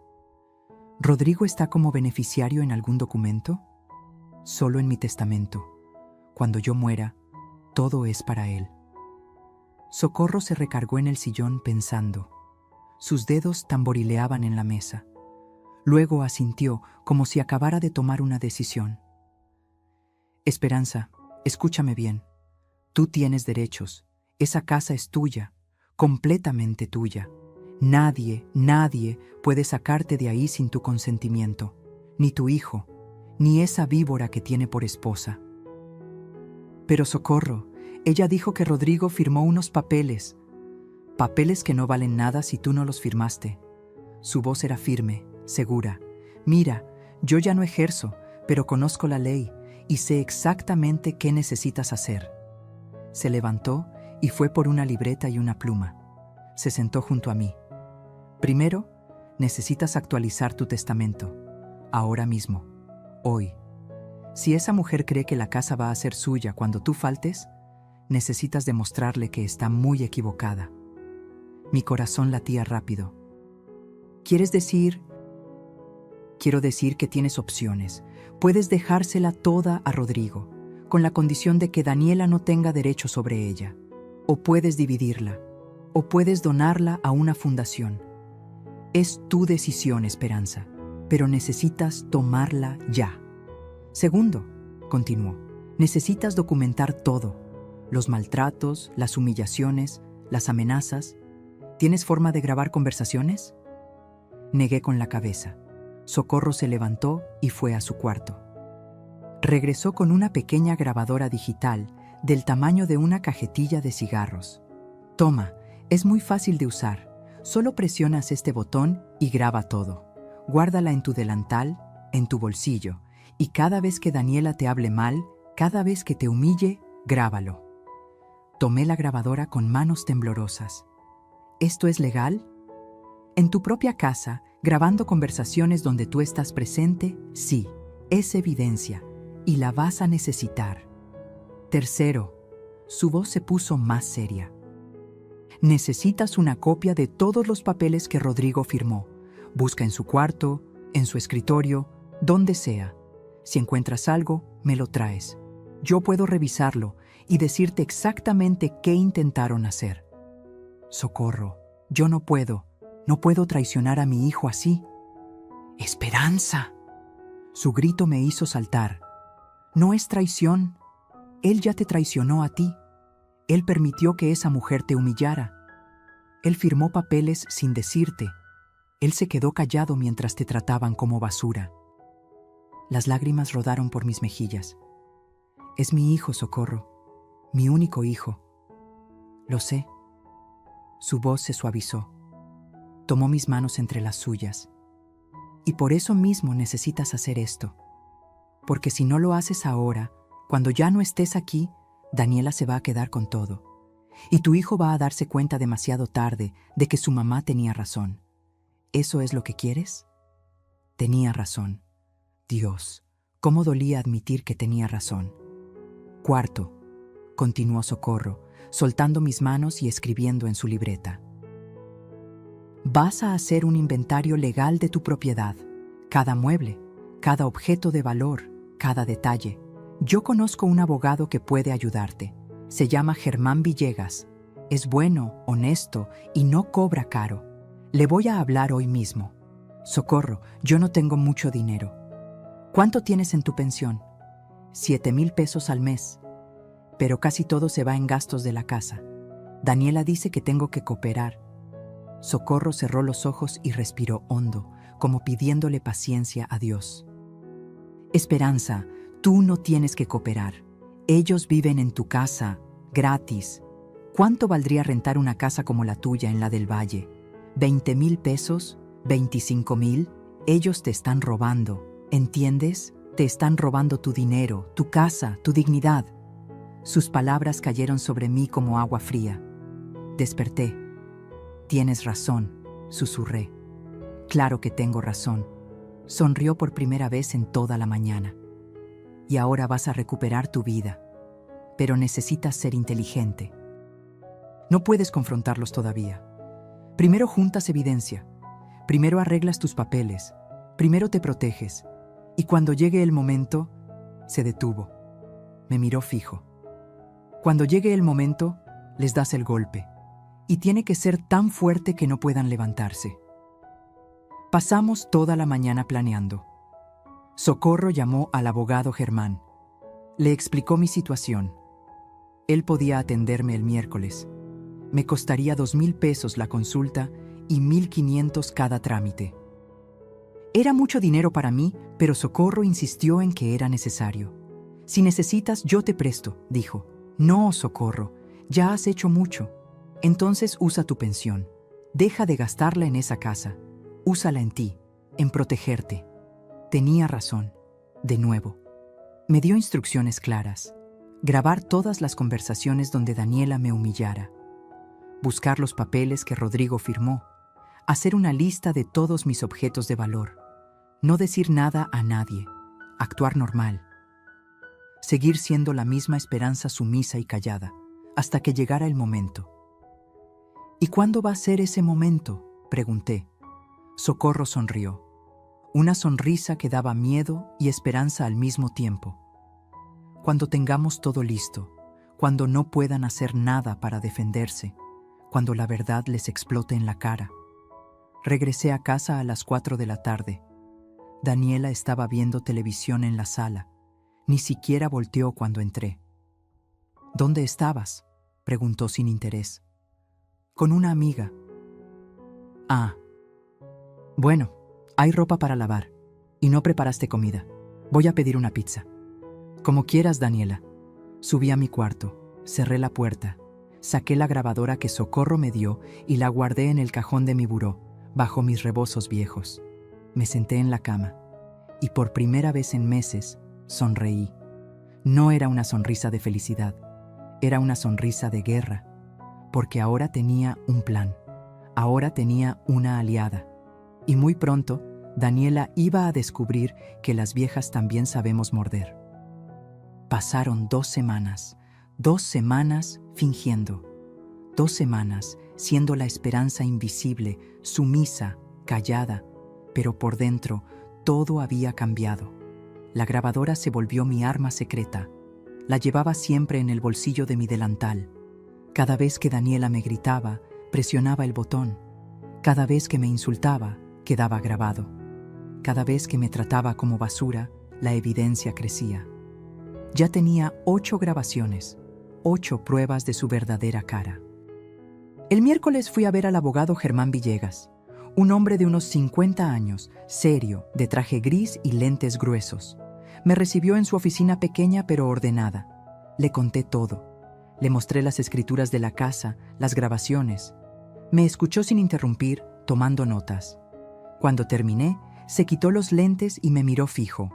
«¿Rodrigo está como beneficiario en algún documento?» «Solo en mi testamento. Cuando yo muera, todo es para él». Socorro se recargó en el sillón pensando. Sus dedos tamborileaban en la mesa. Luego asintió como si acabara de tomar una decisión. «Esperanza, escúchame bien. Tú tienes derechos. Esa casa es tuya, completamente tuya. Nadie puede sacarte de ahí sin tu consentimiento. Ni tu hijo, ni esa víbora que tiene por esposa». «Pero Socorro, ella dijo que Rodrigo firmó unos papeles». «Papeles que no valen nada si tú no los firmaste». Su voz era firme, segura. «Mira, yo ya no ejerzo, pero conozco la ley y sé exactamente qué necesitas hacer». Se levantó y fue por una libreta y una pluma. Se sentó junto a mí. «Primero, necesitas actualizar tu testamento. Ahora mismo. Hoy. Si esa mujer cree que la casa va a ser suya cuando tú faltes, necesitas demostrarle que está muy equivocada». Mi corazón latía rápido. «¿Quieres decir...?» «Quiero decir que tienes opciones. Puedes dejársela toda a Rodrigo, con la condición de que Daniela no tenga derecho sobre ella. O puedes dividirla, o puedes donarla a una fundación. Es tu decisión, Esperanza, pero necesitas tomarla ya. Segundo», continuó, «necesitas documentar todo. Los maltratos, las humillaciones, las amenazas. ¿Tienes forma de grabar conversaciones?» Negué con la cabeza. Socorro se levantó y fue a su cuarto. Regresó con una pequeña grabadora digital del tamaño de una cajetilla de cigarros. «Toma, es muy fácil de usar. Solo presionas este botón y graba todo. Guárdala en tu delantal, en tu bolsillo, y cada vez que Daniela te hable mal, cada vez que te humille, grábalo». Tomé la grabadora con manos temblorosas. «¿Esto es legal?» «En tu propia casa, grabando conversaciones donde tú estás presente, sí, es evidencia, y la vas a necesitar». Tercero, su voz se puso más seria. «Necesitas una copia de todos los papeles que Rodrigo firmó. Busca en su cuarto, en su escritorio, donde sea. Si encuentras algo, me lo traes. Yo puedo revisarlo y decirte exactamente qué intentaron hacer». «Socorro, yo no puedo traicionar a mi hijo así». «¡Esperanza!». Su grito me hizo saltar. «No es traición. Él ya te traicionó a ti. Él permitió que esa mujer te humillara. Él firmó papeles sin decirte. Él se quedó callado mientras te trataban como basura. Las lágrimas rodaron por mis mejillas. Es mi hijo, Socorro, mi único hijo. Lo sé. Su voz se suavizó. Tomó mis manos entre las suyas. Y por eso mismo necesitas hacer esto. Porque si no lo haces ahora, cuando ya no estés aquí, Daniela se va a quedar con todo. Y tu hijo va a darse cuenta demasiado tarde de que su mamá tenía razón. ¿Eso es lo que quieres? Tenía razón. Dios, cómo dolía admitir que tenía razón. Cuarto, continuó Socorro, soltando mis manos y escribiendo en su libreta. Vas a hacer un inventario legal de tu propiedad, cada mueble, cada objeto de valor, cada detalle. Yo conozco un abogado que puede ayudarte. Se llama Germán Villegas. Es bueno, honesto y no cobra caro. Le voy a hablar hoy mismo. Socorro, yo no tengo mucho dinero. ¿Cuánto tienes en tu pensión? 7,000 pesos al mes. Pero casi todo se va en gastos de la casa. Daniela dice que tengo que cooperar. Socorro cerró los ojos y respiró hondo, como pidiéndole paciencia a Dios. Esperanza, tú no tienes que cooperar. Ellos viven en tu casa, gratis. ¿Cuánto valdría rentar una casa como la tuya en la del Valle? ¿20,000 pesos? ¿25,000? Ellos te están robando, ¿entiendes? Te están robando tu dinero, tu casa, tu dignidad. Sus palabras cayeron sobre mí como agua fría. Desperté. Tienes razón, susurré. Claro que tengo razón. Sonrió por primera vez en toda la mañana. Y ahora vas a recuperar tu vida. Pero necesitas ser inteligente. No puedes confrontarlos todavía. Primero juntas evidencia. Primero arreglas tus papeles. Primero te proteges. Y cuando llegue el momento, se detuvo. Me miró fijo. Cuando llegue el momento, les das el golpe. Y tiene que ser tan fuerte que no puedan levantarse. Pasamos toda la mañana planeando. Socorro llamó al abogado Germán. Le explicó mi situación. Él podía atenderme el miércoles. Me costaría 2,000 pesos la consulta y 1,500 cada trámite. Era mucho dinero para mí, pero Socorro insistió en que era necesario. Si necesitas, yo te presto, dijo. No, Socorro, ya has hecho mucho. Entonces usa tu pensión. Deja de gastarla en esa casa. Úsala en ti, en protegerte. Tenía razón. De nuevo. Me dio instrucciones claras. Grabar todas las conversaciones donde Daniela me humillara. Buscar los papeles que Rodrigo firmó. Hacer una lista de todos mis objetos de valor. No decir nada a nadie. Actuar normal. Seguir siendo la misma Esperanza sumisa y callada, hasta que llegara el momento. ¿Y cuándo va a ser ese momento?, pregunté. Socorro sonrió. Una sonrisa que daba miedo y esperanza al mismo tiempo. Cuando tengamos todo listo, cuando no puedan hacer nada para defenderse, cuando la verdad les explote en la cara. Regresé a casa a las 4 de la tarde. Daniela estaba viendo televisión en la sala. Ni siquiera volteó cuando entré. ¿Dónde estabas?, preguntó sin interés. Con una amiga. Ah. Bueno, hay ropa para lavar. Y no preparaste comida. Voy a pedir una pizza. Como quieras, Daniela. Subí a mi cuarto, cerré la puerta, saqué la grabadora que Socorro me dio y la guardé en el cajón de mi buró, bajo mis rebozos viejos. Me senté en la cama y por primera vez en meses sonreí. No era una sonrisa de felicidad, era una sonrisa de guerra, porque ahora tenía un plan, ahora tenía una aliada. Y muy pronto, Daniela iba a descubrir que las viejas también sabemos morder. Pasaron 2 semanas, 2 semanas fingiendo, 2 semanas siendo la Esperanza invisible, sumisa, callada, pero por dentro todo había cambiado. La grabadora se volvió mi arma secreta. La llevaba siempre en el bolsillo de mi delantal. Cada vez que Daniela me gritaba, presionaba el botón. Cada vez que me insultaba, quedaba grabado. Cada vez que me trataba como basura, la evidencia crecía. Ya tenía 8 grabaciones, 8 pruebas de su verdadera cara. El miércoles fui a ver al abogado Germán Villegas, un hombre de unos 50 años, serio, de traje gris y lentes gruesos. Me recibió en su oficina pequeña pero ordenada. Le conté todo. Le mostré las escrituras de la casa, las grabaciones. Me escuchó sin interrumpir, tomando notas. Cuando terminé, se quitó los lentes y me miró fijo.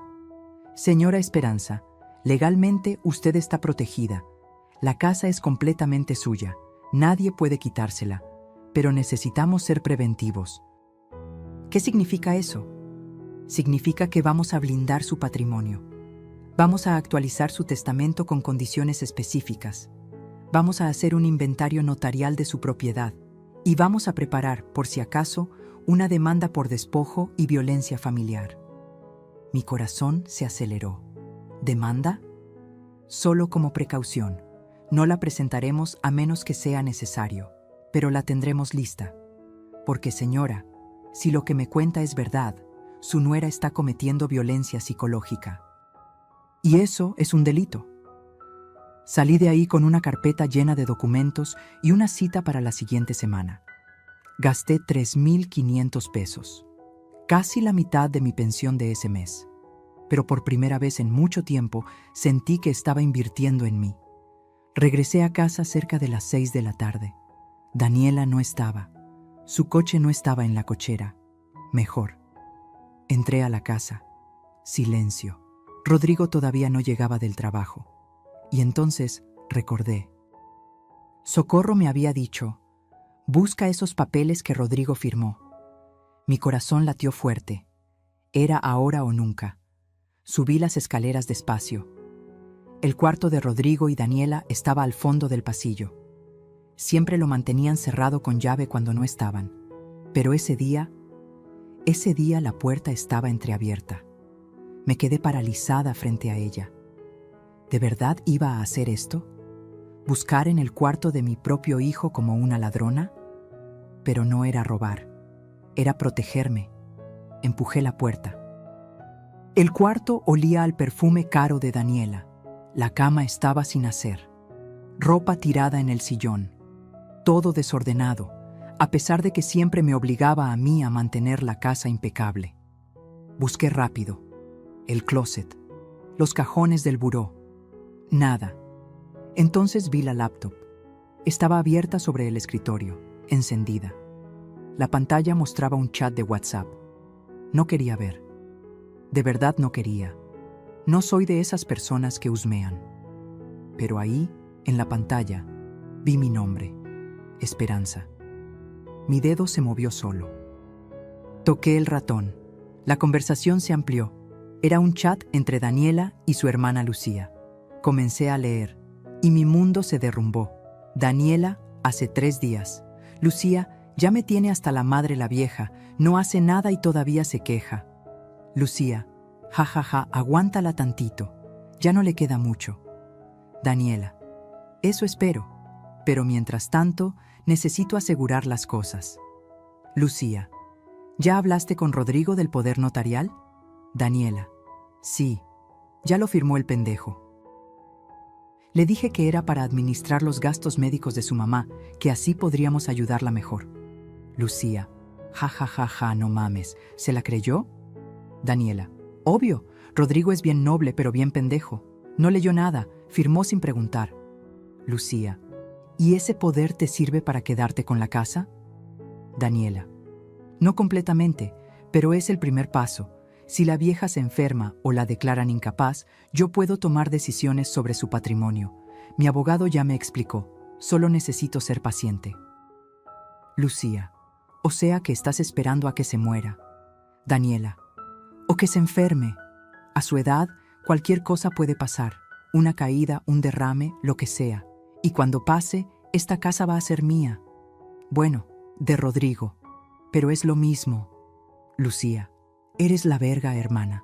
Señora Esperanza, legalmente usted está protegida. La casa es completamente suya. Nadie puede quitársela, pero necesitamos ser preventivos. ¿Qué significa eso? Significa que vamos a blindar su patrimonio. Vamos a actualizar su testamento con condiciones específicas. Vamos a hacer un inventario notarial de su propiedad y vamos a preparar, por si acaso, una demanda por despojo y violencia familiar. Mi corazón se aceleró. ¿Demanda? Solo como precaución. No la presentaremos a menos que sea necesario, pero la tendremos lista. Porque, señora, si lo que me cuenta es verdad, su nuera está cometiendo violencia psicológica. Y eso es un delito. Salí de ahí con una carpeta llena de documentos y una cita para la siguiente semana. Gasté 3,500 pesos, casi la mitad de mi pensión de ese mes. Pero por primera vez en mucho tiempo sentí que estaba invirtiendo en mí. Regresé a casa cerca de las 6 de la tarde. Daniela no estaba. Su coche no estaba en la cochera. Mejor. Entré a la casa. Silencio. Rodrigo todavía no llegaba del trabajo. Y entonces recordé. Socorro me había dicho, busca esos papeles que Rodrigo firmó. Mi corazón latió fuerte. Era ahora o nunca. Subí las escaleras despacio. El cuarto de Rodrigo y Daniela estaba al fondo del pasillo. Siempre lo mantenían cerrado con llave cuando no estaban. Pero ese día la puerta estaba entreabierta. Me quedé paralizada frente a ella. ¿De verdad iba a hacer esto? ¿Buscar en el cuarto de mi propio hijo como una ladrona? Pero no era robar. Era protegerme. Empujé la puerta. El cuarto olía al perfume caro de Daniela. La cama estaba sin hacer. Ropa tirada en el sillón. Todo desordenado, a pesar de que siempre me obligaba a mí a mantener la casa impecable. Busqué rápido. El closet. Los cajones del buró. Nada. Entonces vi la laptop. Estaba abierta sobre el escritorio, encendida. La pantalla mostraba un chat de WhatsApp. No quería ver. De verdad no quería. No soy de esas personas que husmean. Pero ahí, en la pantalla, vi mi nombre, Esperanza. Mi dedo se movió solo. Toqué el ratón. La conversación se amplió. Era un chat entre Daniela y su hermana Lucía. Comencé a leer, y mi mundo se derrumbó. Daniela, hace 3 días. Lucía, ya me tiene hasta la madre la vieja, no hace nada y todavía se queja. Lucía, jajaja, aguántala tantito, ya no le queda mucho. Daniela, eso espero, pero mientras tanto, necesito asegurar las cosas. Lucía, ¿ya hablaste con Rodrigo del poder notarial? Daniela, sí, ya lo firmó el pendejo. Le dije que era para administrar los gastos médicos de su mamá, que así podríamos ayudarla mejor. Lucía, jajajaja, no mames, ¿se la creyó? Daniela, obvio, Rodrigo es bien noble pero bien pendejo. No leyó nada, firmó sin preguntar. Lucía, ¿y ese poder te sirve para quedarte con la casa? Daniela, no completamente, pero es el primer paso. Si la vieja se enferma o la declaran incapaz, yo puedo tomar decisiones sobre su patrimonio. Mi abogado ya me explicó, solo necesito ser paciente. Lucía, o sea que estás esperando a que se muera. Daniela, o que se enferme. A su edad, cualquier cosa puede pasar. Una caída, un derrame, lo que sea. Y cuando pase, esta casa va a ser mía. Bueno, de Rodrigo. Pero es lo mismo. Lucía, eres la verga, hermana.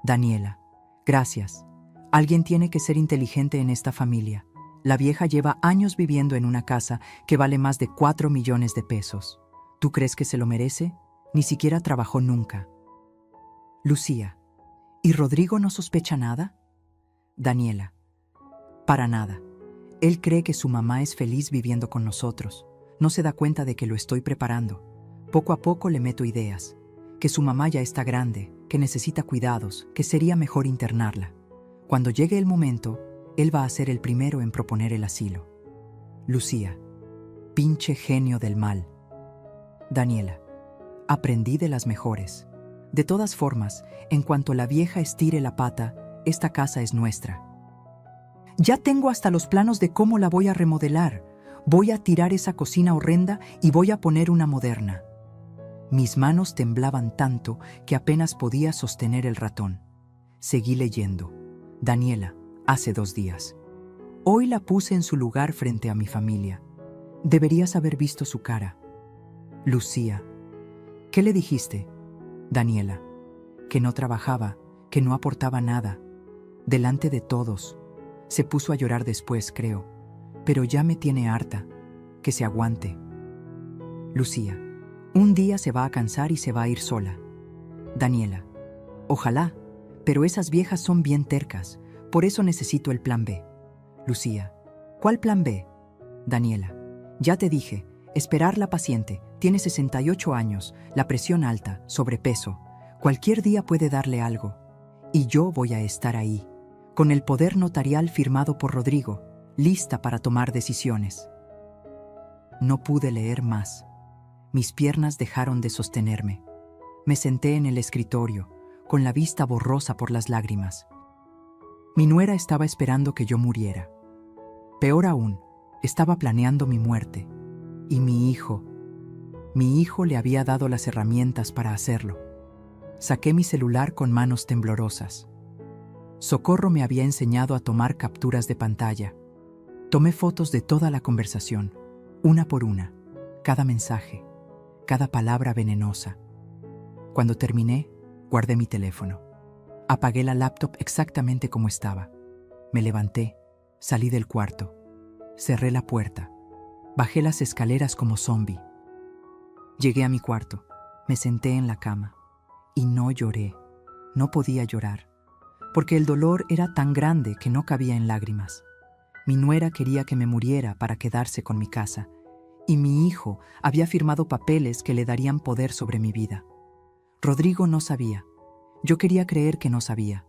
Daniela, gracias. Alguien tiene que ser inteligente en esta familia. La vieja lleva años viviendo en una casa que vale más de 4 millones de pesos. ¿Tú crees que se lo merece? Ni siquiera trabajó nunca. Lucía, ¿y Rodrigo no sospecha nada? Daniela. Para nada. Él cree que su mamá es feliz viviendo con nosotros. No se da cuenta de que lo estoy preparando. Poco a poco le meto ideas. Que su mamá ya está grande, que necesita cuidados, que sería mejor internarla. Cuando llegue el momento, él va a ser el primero en proponer el asilo. Lucía. Pinche genio del mal. Daniela. Aprendí de las mejores. De todas formas, en cuanto la vieja estire la pata, esta casa es nuestra. Ya tengo hasta los planos de cómo la voy a remodelar. Voy a tirar esa cocina horrenda y voy a poner una moderna. Mis manos temblaban tanto que apenas podía sostener el ratón. Seguí leyendo. Daniela, hace 2 días. Hoy la puse en su lugar frente a mi familia. Deberías haber visto su cara. Lucía. ¿Qué le dijiste? Daniela. Que no trabajaba, que no aportaba nada. Delante de todos. Se puso a llorar después, creo. Pero ya me tiene harta. Que se aguante. Lucía. Un día se va a cansar y se va a ir sola. Daniela. Ojalá, pero esas viejas son bien tercas. Por eso necesito el plan B. Lucía. ¿Cuál plan B? Daniela. Ya te dije, esperarla paciente. Tiene 68 años, la presión alta, sobrepeso. Cualquier día puede darle algo. Y yo voy a estar ahí, con el poder notarial firmado por Rodrigo, lista para tomar decisiones. No pude leer más. Mis piernas dejaron de sostenerme. Me senté en el escritorio, con la vista borrosa por las lágrimas. Mi nuera estaba esperando que yo muriera. Peor aún, estaba planeando mi muerte. Y mi hijo le había dado las herramientas para hacerlo. Saqué mi celular con manos temblorosas. Socorro me había enseñado a tomar capturas de pantalla. Tomé fotos de toda la conversación, una por una, cada mensaje, cada palabra venenosa. Cuando terminé, guardé mi teléfono. Apagué la laptop exactamente como estaba. Me levanté, salí del cuarto, cerré la puerta, bajé las escaleras como zombi. Llegué a mi cuarto, me senté en la cama y no lloré, no podía llorar, porque el dolor era tan grande que no cabía en lágrimas. Mi nuera quería que me muriera para quedarse con mi casa, y mi hijo había firmado papeles que le darían poder sobre mi vida. Rodrigo no sabía. Yo quería creer que no sabía,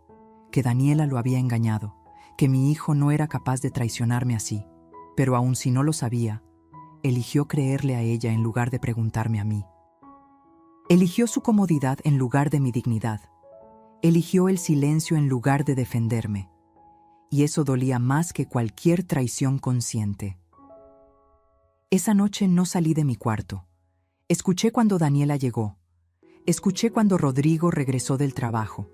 que Daniela lo había engañado, que mi hijo no era capaz de traicionarme así, pero aun si no lo sabía, eligió creerle a ella en lugar de preguntarme a mí. Eligió su comodidad en lugar de mi dignidad. Eligió el silencio en lugar de defenderme. Y eso dolía más que cualquier traición consciente. Esa noche no salí de mi cuarto. Escuché cuando Daniela llegó. Escuché cuando Rodrigo regresó del trabajo.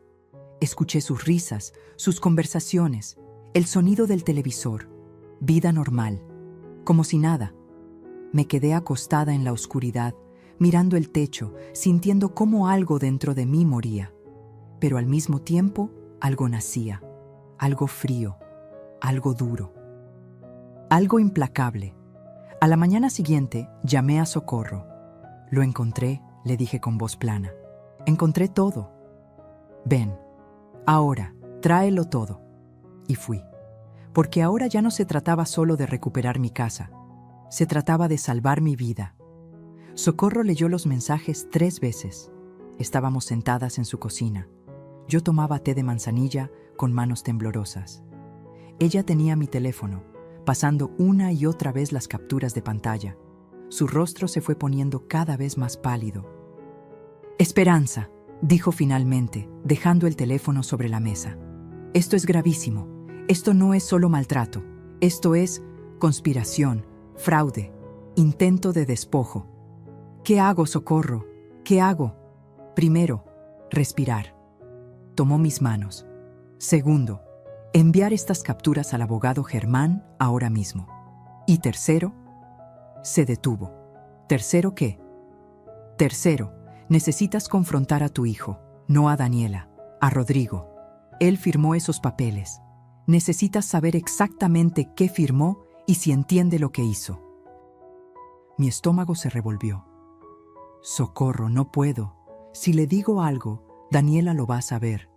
Escuché sus risas, sus conversaciones, el sonido del televisor. Vida normal, como si nada. Me quedé acostada en la oscuridad, mirando el techo, sintiendo cómo algo dentro de mí moría. Pero al mismo tiempo, algo nacía. Algo frío, algo duro. Algo implacable. A la mañana siguiente, llamé a Socorro. Lo encontré, le dije con voz plana. Encontré todo. Ven, ahora, tráelo todo. Y fui. Porque ahora ya no se trataba solo de recuperar mi casa. Se trataba de salvar mi vida. Socorro leyó los mensajes 3 veces. Estábamos sentadas en su cocina. Yo tomaba té de manzanilla con manos temblorosas. Ella tenía mi teléfono, pasando una y otra vez las capturas de pantalla. Su rostro se fue poniendo cada vez más pálido. Esperanza, dijo finalmente, dejando el teléfono sobre la mesa. Esto es gravísimo. Esto no es solo maltrato. Esto es conspiración, fraude, intento de despojo. ¿Qué hago, Socorro? ¿Qué hago? Primero, respirar. Tomó mis manos. Segundo, enviar estas capturas al abogado Germán ahora mismo. Y tercero, se detuvo. ¿Tercero qué? Tercero, necesitas confrontar a tu hijo, no a Daniela, a Rodrigo. Él firmó esos papeles. Necesitas saber exactamente qué firmó y si entiende lo que hizo. Mi estómago se revolvió. Socorro, no puedo. Si le digo algo, Daniela lo va a saber.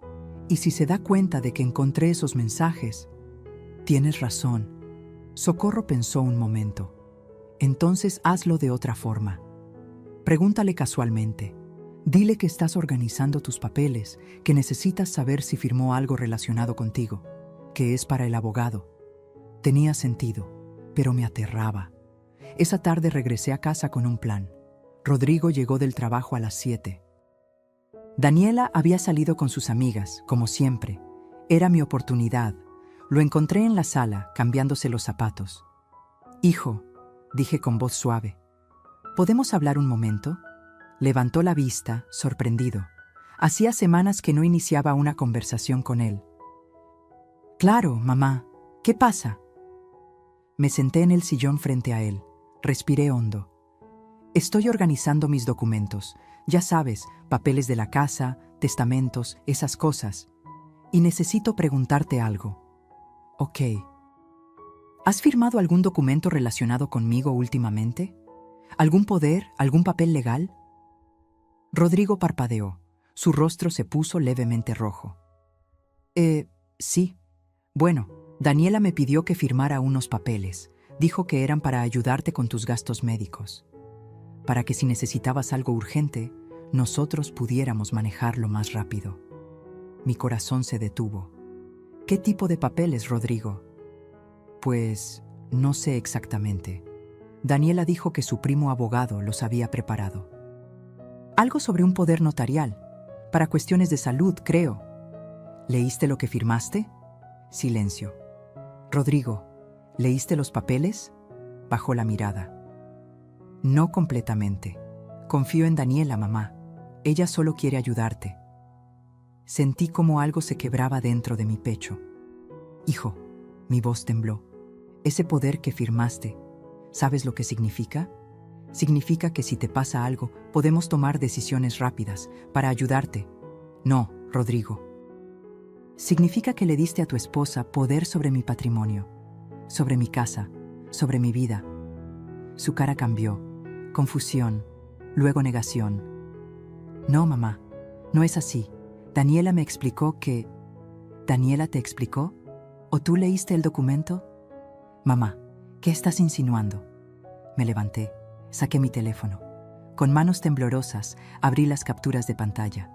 ¿Y si se da cuenta de que encontré esos mensajes? Tienes razón. Socorro pensó un momento. Entonces hazlo de otra forma. Pregúntale casualmente. Dile que estás organizando tus papeles, que necesitas saber si firmó algo relacionado contigo, que es para el abogado. Tenía sentido, pero me aterraba. Esa tarde regresé a casa con un plan. Rodrigo llegó del trabajo a las 7. Daniela había salido con sus amigas, como siempre. Era mi oportunidad. Lo encontré en la sala, cambiándose los zapatos. «Hijo», dije con voz suave, «¿podemos hablar un momento?» Levantó la vista, sorprendido. Hacía semanas que no iniciaba una conversación con él. «Claro, mamá. ¿Qué pasa?» Me senté en el sillón frente a él. Respiré hondo. «Estoy organizando mis documentos. Ya sabes, papeles de la casa, testamentos, esas cosas. Y necesito preguntarte algo». «Ok». ¿Has firmado algún documento relacionado conmigo últimamente? ¿Algún poder, algún papel legal? Rodrigo parpadeó. Su rostro se puso levemente rojo. Sí. Bueno, Daniela me pidió que firmara unos papeles. Dijo que eran para ayudarte con tus gastos médicos. Para que si necesitabas algo urgente, nosotros pudiéramos manejarlo más rápido. Mi corazón se detuvo. ¿Qué tipo de papeles, Rodrigo? Pues, no sé exactamente. Daniela dijo que su primo abogado los había preparado. Algo sobre un poder notarial, para cuestiones de salud, creo. ¿Leíste lo que firmaste? Silencio. Rodrigo, ¿leíste los papeles? Bajó la mirada. No completamente. Confío en Daniela, mamá. Ella solo quiere ayudarte. Sentí como algo se quebraba dentro de mi pecho. Hijo, mi voz tembló. Ese poder que firmaste, ¿sabes lo que significa? Significa que si te pasa algo, podemos tomar decisiones rápidas para ayudarte. No, Rodrigo. Significa que le diste a tu esposa poder sobre mi patrimonio, sobre mi casa, sobre mi vida. Su cara cambió. Confusión, luego negación. No, mamá, no es así. Daniela me explicó que... ¿Daniela te explicó? ¿O tú leíste el documento? Mamá, ¿qué estás insinuando? Me levanté. Saqué mi teléfono. Con manos temblorosas, abrí las capturas de pantalla.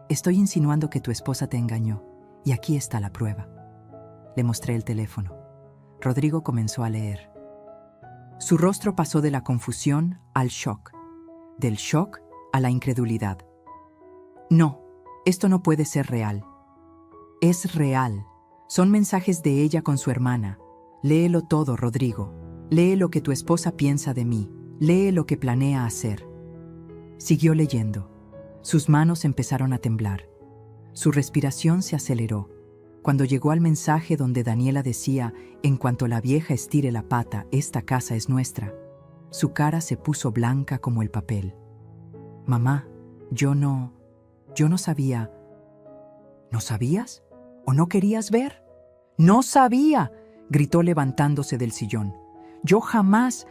Estoy insinuando que tu esposa te engañó, y aquí está la prueba. Le mostré el teléfono. Rodrigo comenzó a leer. Su rostro pasó de la confusión al shock, del shock a la incredulidad. No, esto no puede ser real. Es real. Son mensajes de ella con su hermana. Léelo todo, Rodrigo. Lee lo que tu esposa piensa de mí. Lee lo que planea hacer. Siguió leyendo. Sus manos empezaron a temblar. Su respiración se aceleró. Cuando llegó al mensaje donde Daniela decía, en cuanto la vieja estire la pata, esta casa es nuestra, su cara se puso blanca como el papel. Mamá, yo no sabía. ¿No sabías? ¿O no querías ver? ¡No sabía!, gritó levantándose del sillón. Yo jamás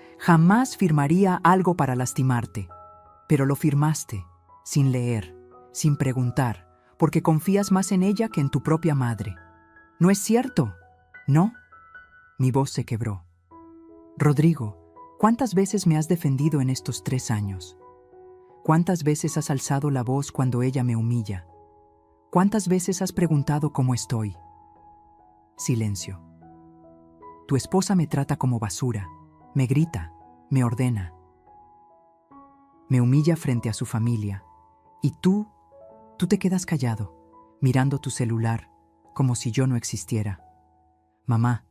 firmaría algo para lastimarte. Pero lo firmaste, sin leer, sin preguntar, porque confías más en ella que en tu propia madre. ¿No es cierto? ¿No? Mi voz se quebró. Rodrigo, ¿cuántas veces me has defendido en estos 3 años? ¿Cuántas veces has alzado la voz cuando ella me humilla? ¿Cuántas veces has preguntado cómo estoy? Silencio. Tu esposa me trata como basura, me grita, me ordena. Me humilla frente a su familia. Y tú te quedas callado, mirando tu celular, como si yo no existiera. Mamá,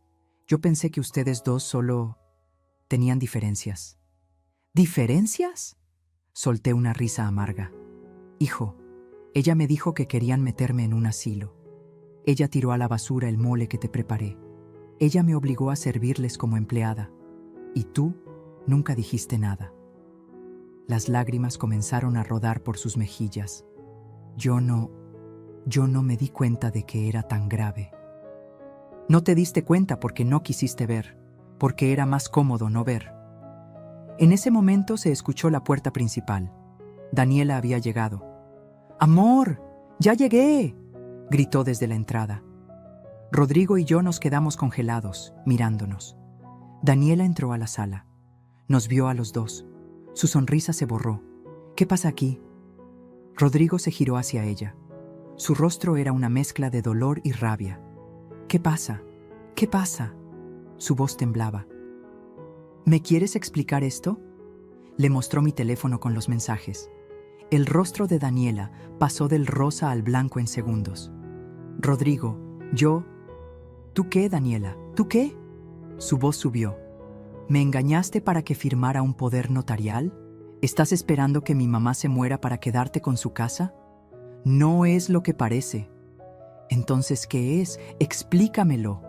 yo pensé que ustedes dos solo tenían diferencias. ¿Diferencias? Solté una risa amarga. Hijo, ella me dijo que querían meterme en un asilo. Ella tiró a la basura el mole que te preparé. Ella me obligó a servirles como empleada. Y tú nunca dijiste nada. Las lágrimas comenzaron a rodar por sus mejillas. Yo no me di cuenta de que era tan grave. No te diste cuenta porque no quisiste ver, porque era más cómodo no ver. En ese momento se escuchó la puerta principal. Daniela había llegado. «¡Amor! ¡Ya llegué!», gritó desde la entrada. Rodrigo y yo nos quedamos congelados, mirándonos. Daniela entró a la sala. Nos vio a los dos. Su sonrisa se borró. ¿Qué pasa aquí? Rodrigo se giró hacia ella. Su rostro era una mezcla de dolor y rabia. ¿Qué pasa? ¿Qué pasa? Su voz temblaba. ¿Me quieres explicar esto? Le mostró mi teléfono con los mensajes. El rostro de Daniela pasó del rosa al blanco en segundos. Rodrigo, yo... ¿Tú qué, Daniela? ¿Tú qué? Su voz subió. ¿Me engañaste para que firmara un poder notarial? ¿Estás esperando que mi mamá se muera para quedarte con su casa? No es lo que parece. Entonces, ¿qué es? Explícamelo.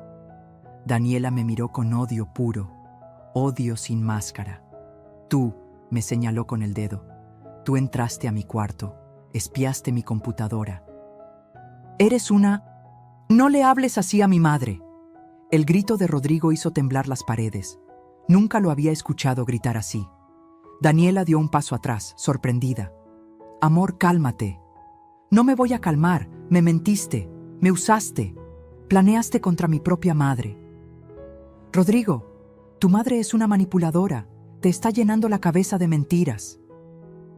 Daniela me miró con odio puro, odio sin máscara. Tú, me señaló con el dedo. Tú entraste a mi cuarto, espiaste mi computadora. Eres una... No le hables así a mi madre. El grito de Rodrigo hizo temblar las paredes. Nunca lo había escuchado gritar así. Daniela dio un paso atrás, sorprendida. Amor, cálmate. No me voy a calmar, me mentiste, me usaste, planeaste contra mi propia madre. Rodrigo, tu madre es una manipuladora, te está llenando la cabeza de mentiras.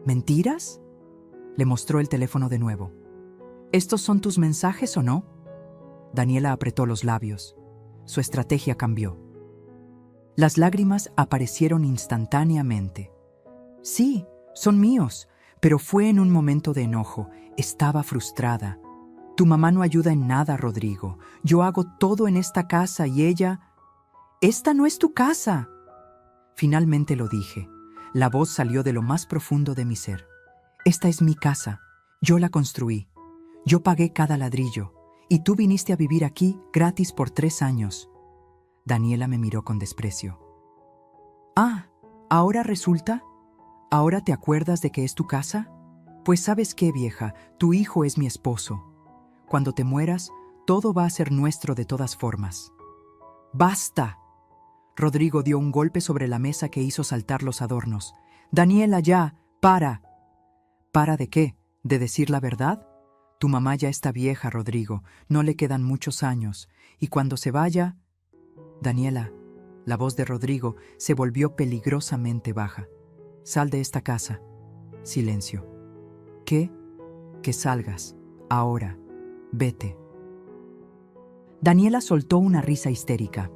¿Mentiras? Le mostró el teléfono de nuevo. ¿Estos son tus mensajes o no? Daniela apretó los labios. Su estrategia cambió. Las lágrimas aparecieron instantáneamente. Sí, son míos, pero fue en un momento de enojo. Estaba frustrada. Tu mamá no ayuda en nada, Rodrigo. Yo hago todo en esta casa y ella... ¡Esta no es tu casa! Finalmente lo dije. La voz salió de lo más profundo de mi ser. Esta es mi casa. Yo la construí. Yo pagué cada ladrillo. Y tú viniste a vivir aquí gratis por 3 años. Daniela me miró con desprecio. Ah, ¿ahora resulta? ¿Ahora te acuerdas de que es tu casa? Pues ¿sabes qué, vieja? Tu hijo es mi esposo. Cuando te mueras, todo va a ser nuestro de todas formas. ¡Basta! Rodrigo dio un golpe sobre la mesa que hizo saltar los adornos. Daniela, ya, para. ¿Para de qué? ¿De decir la verdad? Tu mamá ya está vieja, Rodrigo. No le quedan muchos años. Y cuando se vaya... Daniela, la voz de Rodrigo se volvió peligrosamente baja. Sal de esta casa. Silencio. ¿Qué? Que salgas. Ahora. Vete. Daniela soltó una risa histérica.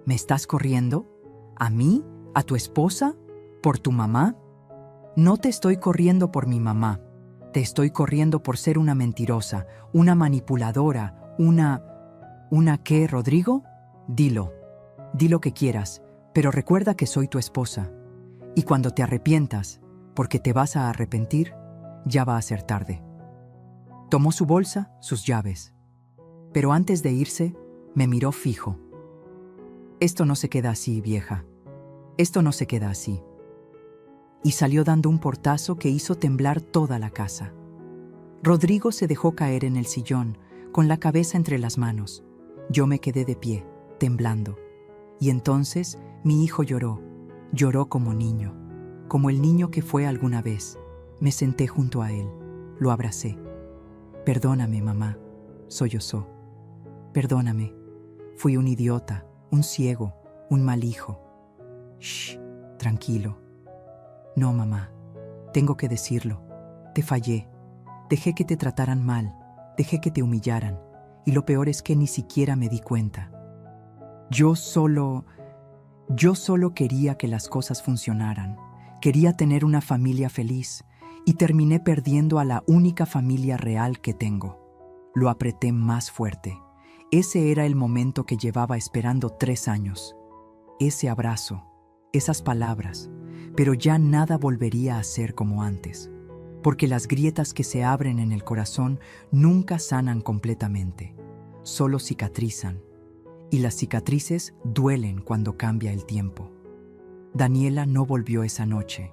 ¿Me estás corriendo? ¿A mí? ¿A tu esposa? ¿Por tu mamá? No te estoy corriendo por mi mamá. Te estoy corriendo por ser una mentirosa, una manipuladora, ¿Una qué, Rodrigo? Dilo. Di lo que quieras, pero recuerda que soy tu esposa. Y cuando te arrepientas, porque te vas a arrepentir, ya va a ser tarde. Tomó su bolsa, sus llaves. Pero antes de irse, me miró fijo. Esto no se queda así, vieja. Esto no se queda así. Y salió dando un portazo que hizo temblar toda la casa. Rodrigo se dejó caer en el sillón, con la cabeza entre las manos. Yo me quedé de pie, temblando. Y entonces mi hijo lloró como niño, como el niño que fue alguna vez. Me senté junto a él, lo abracé. Perdóname, mamá, sollozó. Perdóname, fui un idiota, un ciego, un mal hijo. Shh, tranquilo. No, mamá, tengo que decirlo. Te fallé. Dejé que te trataran mal, dejé que te humillaran. Y lo peor es que ni siquiera me di cuenta. Yo solo quería que las cosas funcionaran. Quería tener una familia feliz y terminé perdiendo a la única familia real que tengo. Lo apreté más fuerte. Ese era el momento que llevaba esperando 3 años. Ese abrazo, esas palabras, pero ya nada volvería a ser como antes, porque las grietas que se abren en el corazón nunca sanan completamente, solo cicatrizan. Y las cicatrices duelen cuando cambia el tiempo. Daniela no volvió esa noche,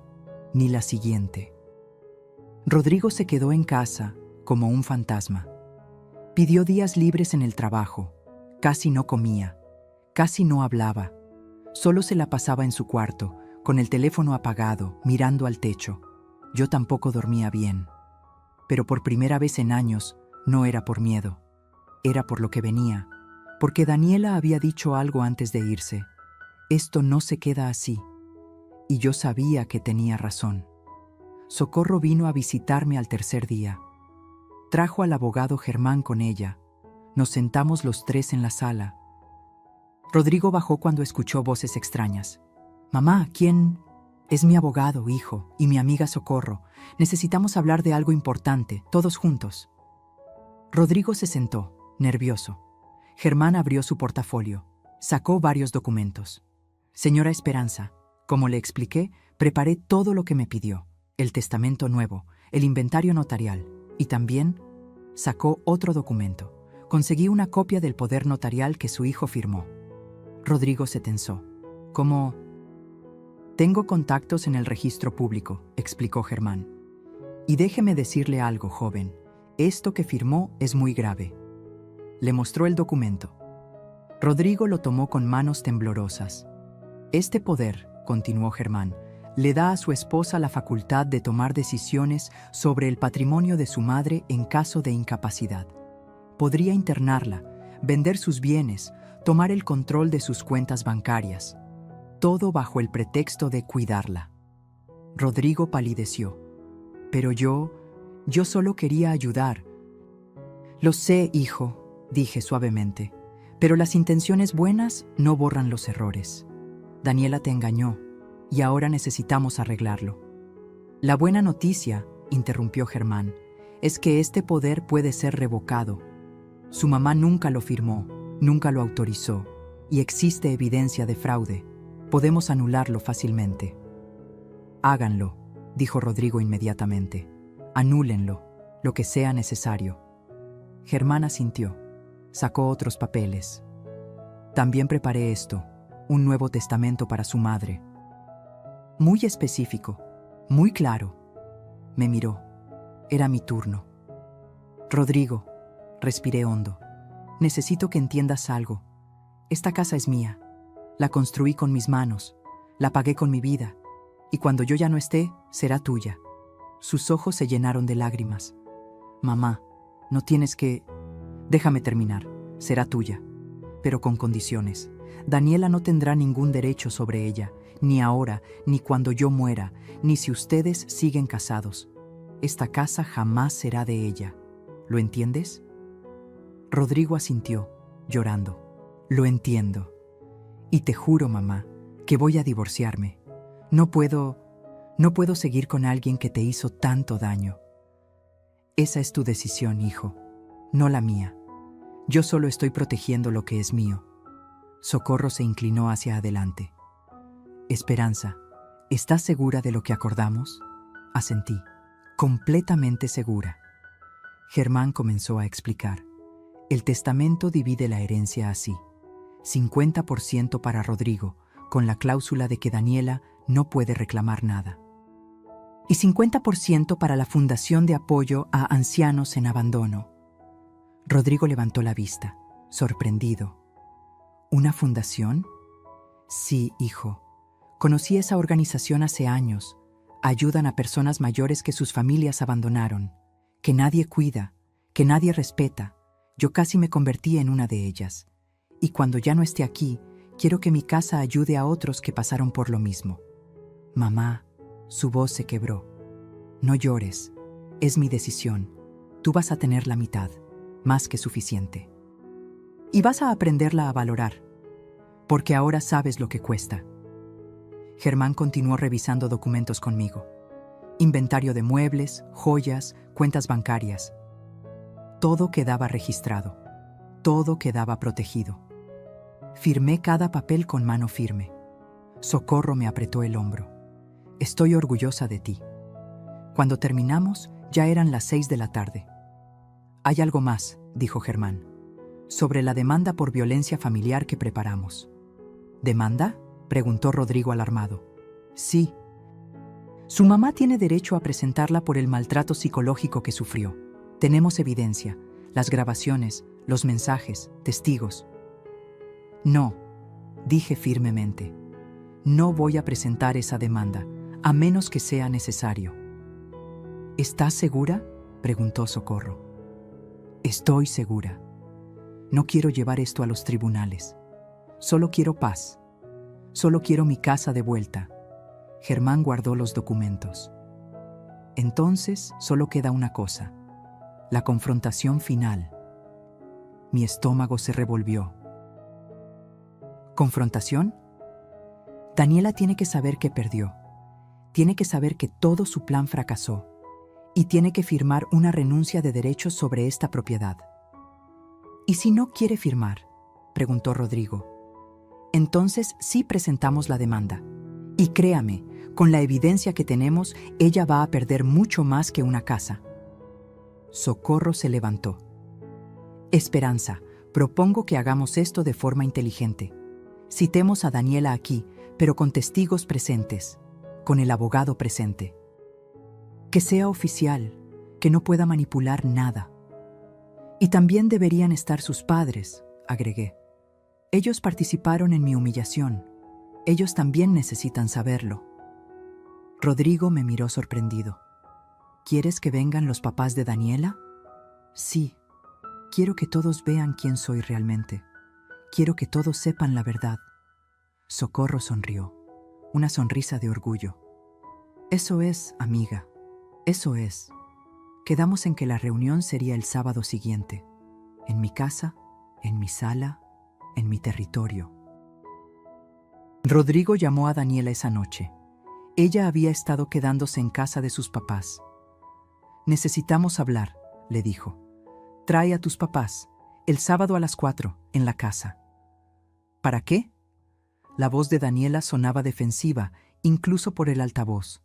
ni la siguiente. Rodrigo se quedó en casa como un fantasma. Pidió días libres en el trabajo. Casi no comía, casi no hablaba. Solo se la pasaba en su cuarto, con el teléfono apagado, mirando al techo. Yo tampoco dormía bien. Pero por primera vez en años, no era por miedo, Era por lo que venía, porque Daniela había dicho algo antes de irse. Esto no se queda así. Y yo sabía que tenía razón. Socorro vino a visitarme al tercer día. Trajo al abogado Germán con ella. Nos sentamos los tres en la sala. Rodrigo bajó cuando escuchó voces extrañas. «Mamá, ¿quién?» «Es mi abogado, hijo, y mi amiga Socorro. Necesitamos hablar de algo importante, todos juntos». Rodrigo se sentó, nervioso. Germán abrió su portafolio. Sacó varios documentos. «Señora Esperanza, como le expliqué, preparé todo lo que me pidió. El testamento nuevo, el inventario notarial, y también sacó otro documento. Conseguí una copia del poder notarial que su hijo firmó». Rodrigo se tensó. «¿Cómo?» «Tengo contactos en el registro público», explicó Germán. «Y déjeme decirle algo, joven. Esto que firmó es muy grave». Le mostró el documento. Rodrigo lo tomó con manos temblorosas. «Este poder», continuó Germán, «le da a su esposa la facultad de tomar decisiones sobre el patrimonio de su madre en caso de incapacidad. Podría internarla, vender sus bienes, tomar el control de sus cuentas bancarias. Todo bajo el pretexto de cuidarla». Rodrigo palideció. «Pero yo solo quería ayudar». «Lo sé, hijo», dije suavemente, «pero las intenciones buenas no borran los errores. Daniela te engañó, y ahora necesitamos arreglarlo». «La buena noticia», interrumpió Germán, «es que este poder puede ser revocado. Su mamá nunca lo firmó, nunca lo autorizó, y existe evidencia de fraude. Podemos anularlo fácilmente». «Háganlo», dijo Rodrigo inmediatamente. «Anúlenlo, lo que sea necesario». Germán asintió. Sacó otros papeles. «También preparé esto, un nuevo testamento para su madre. Muy específico, muy claro». Me miró. Era mi turno. «Rodrigo», respiré hondo, «necesito que entiendas algo. Esta casa es mía. La construí con mis manos, la pagué con mi vida, y cuando yo ya no esté, será tuya». Sus ojos se llenaron de lágrimas. «Mamá, no tienes que...» «Déjame terminar. Será tuya, pero con condiciones. Daniela no tendrá ningún derecho sobre ella, ni ahora, ni cuando yo muera, ni si ustedes siguen casados. Esta casa jamás será de ella. ¿Lo entiendes?» Rodrigo asintió, llorando. «Lo entiendo. Y te juro, mamá, que voy a divorciarme. No puedo seguir con alguien que te hizo tanto daño». «Esa es tu decisión, hijo, no la mía. Yo solo estoy protegiendo lo que es mío». Socorro se inclinó hacia adelante. «Esperanza, ¿estás segura de lo que acordamos?» Asentí, completamente segura. Germán comenzó a explicar. El testamento divide la herencia así: 50% para Rodrigo, con la cláusula de que Daniela no puede reclamar nada, y 50% para la Fundación de Apoyo a Ancianos en Abandono. Rodrigo levantó la vista, sorprendido. ¿Una fundación? Sí, hijo. Conocí esa organización hace años. Ayudan a personas mayores que sus familias abandonaron, que nadie cuida, que nadie respeta. Yo casi me convertí en una de ellas. Y cuando ya no esté aquí, quiero que mi casa ayude a otros que pasaron por lo mismo». «Mamá», su voz se quebró. «No llores. Es mi decisión. Tú vas a tener la mitad, más que suficiente. Y vas a aprenderla a valorar, porque ahora sabes lo que cuesta». Germán continuó revisando documentos conmigo. Inventario de muebles, joyas, cuentas bancarias. Todo quedaba registrado. Todo quedaba protegido. Firmé cada papel con mano firme. Socorro me apretó el hombro. «Estoy orgullosa de ti». Cuando terminamos, ya eran las 6 de la tarde. «Hay algo más», dijo Germán, «sobre la demanda por violencia familiar que preparamos». «¿Demanda?», preguntó Rodrigo alarmado. «Sí. Su mamá tiene derecho a presentarla por el maltrato psicológico que sufrió. Tenemos evidencia, las grabaciones, los mensajes, testigos». «No», dije firmemente. «No voy a presentar esa demanda, a menos que sea necesario». «¿Estás segura?», preguntó Socorro. «Estoy segura». No quiero llevar esto a los tribunales. Solo quiero paz. Solo quiero mi casa de vuelta. Germán guardó los documentos. Entonces solo queda una cosa: la confrontación final. Mi estómago se revolvió. ¿Confrontación? Daniela tiene que saber que perdió. Tiene que saber que todo su plan fracasó. Y tiene que firmar una renuncia de derechos sobre esta propiedad. ¿Y si no quiere firmar?, preguntó Rodrigo. Entonces sí presentamos la demanda. Y créame, con la evidencia que tenemos, ella va a perder mucho más que una casa. Socorro se levantó. Esperanza, propongo que hagamos esto de forma inteligente. Citemos a Daniela aquí, pero con testigos presentes, con el abogado presente. Que sea oficial, que no pueda manipular nada. Y también deberían estar sus padres, agregué. Ellos participaron en mi humillación. Ellos también necesitan saberlo. Rodrigo me miró sorprendido. ¿Quieres que vengan los papás de Daniela? Sí. Quiero que todos vean quién soy realmente. Quiero que todos sepan la verdad. Socorro sonrió, una sonrisa de orgullo. Eso es, amiga. Eso es. Quedamos en que la reunión sería el sábado siguiente. En mi casa, en mi sala, en mi territorio. Rodrigo llamó a Daniela esa noche. Ella había estado quedándose en casa de sus papás. Necesitamos hablar, le dijo. Trae a tus papás, el sábado a las 4, en la casa. ¿Para qué? La voz de Daniela sonaba defensiva, incluso por el altavoz.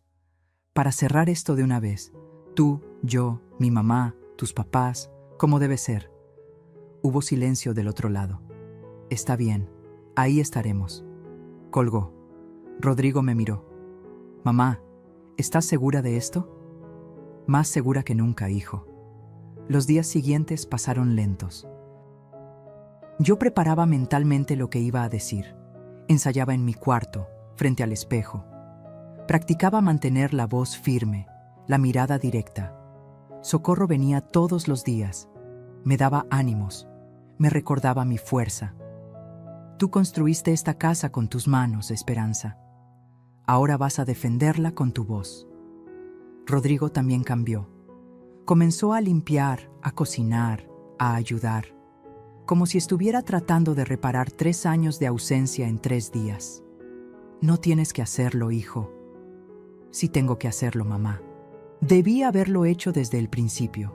Para cerrar esto de una vez. Tú, yo, mi mamá, tus papás, como debe ser. Hubo silencio del otro lado. Está bien, ahí estaremos. Colgó. Rodrigo me miró. Mamá, ¿estás segura de esto? Más segura que nunca, hijo. Los días siguientes pasaron lentos. Yo preparaba mentalmente lo que iba a decir. Ensayaba en mi cuarto, frente al espejo. Practicaba mantener la voz firme, la mirada directa. Socorro venía todos los días. Me daba ánimos. Me recordaba mi fuerza. Tú construiste esta casa con tus manos, Esperanza. Ahora vas a defenderla con tu voz. Rodrigo también cambió. Comenzó a limpiar, a cocinar, a ayudar, como si estuviera tratando de reparar 3 años de ausencia en 3 días. No tienes que hacerlo, hijo. Sí tengo que hacerlo, mamá. Debí haberlo hecho desde el principio.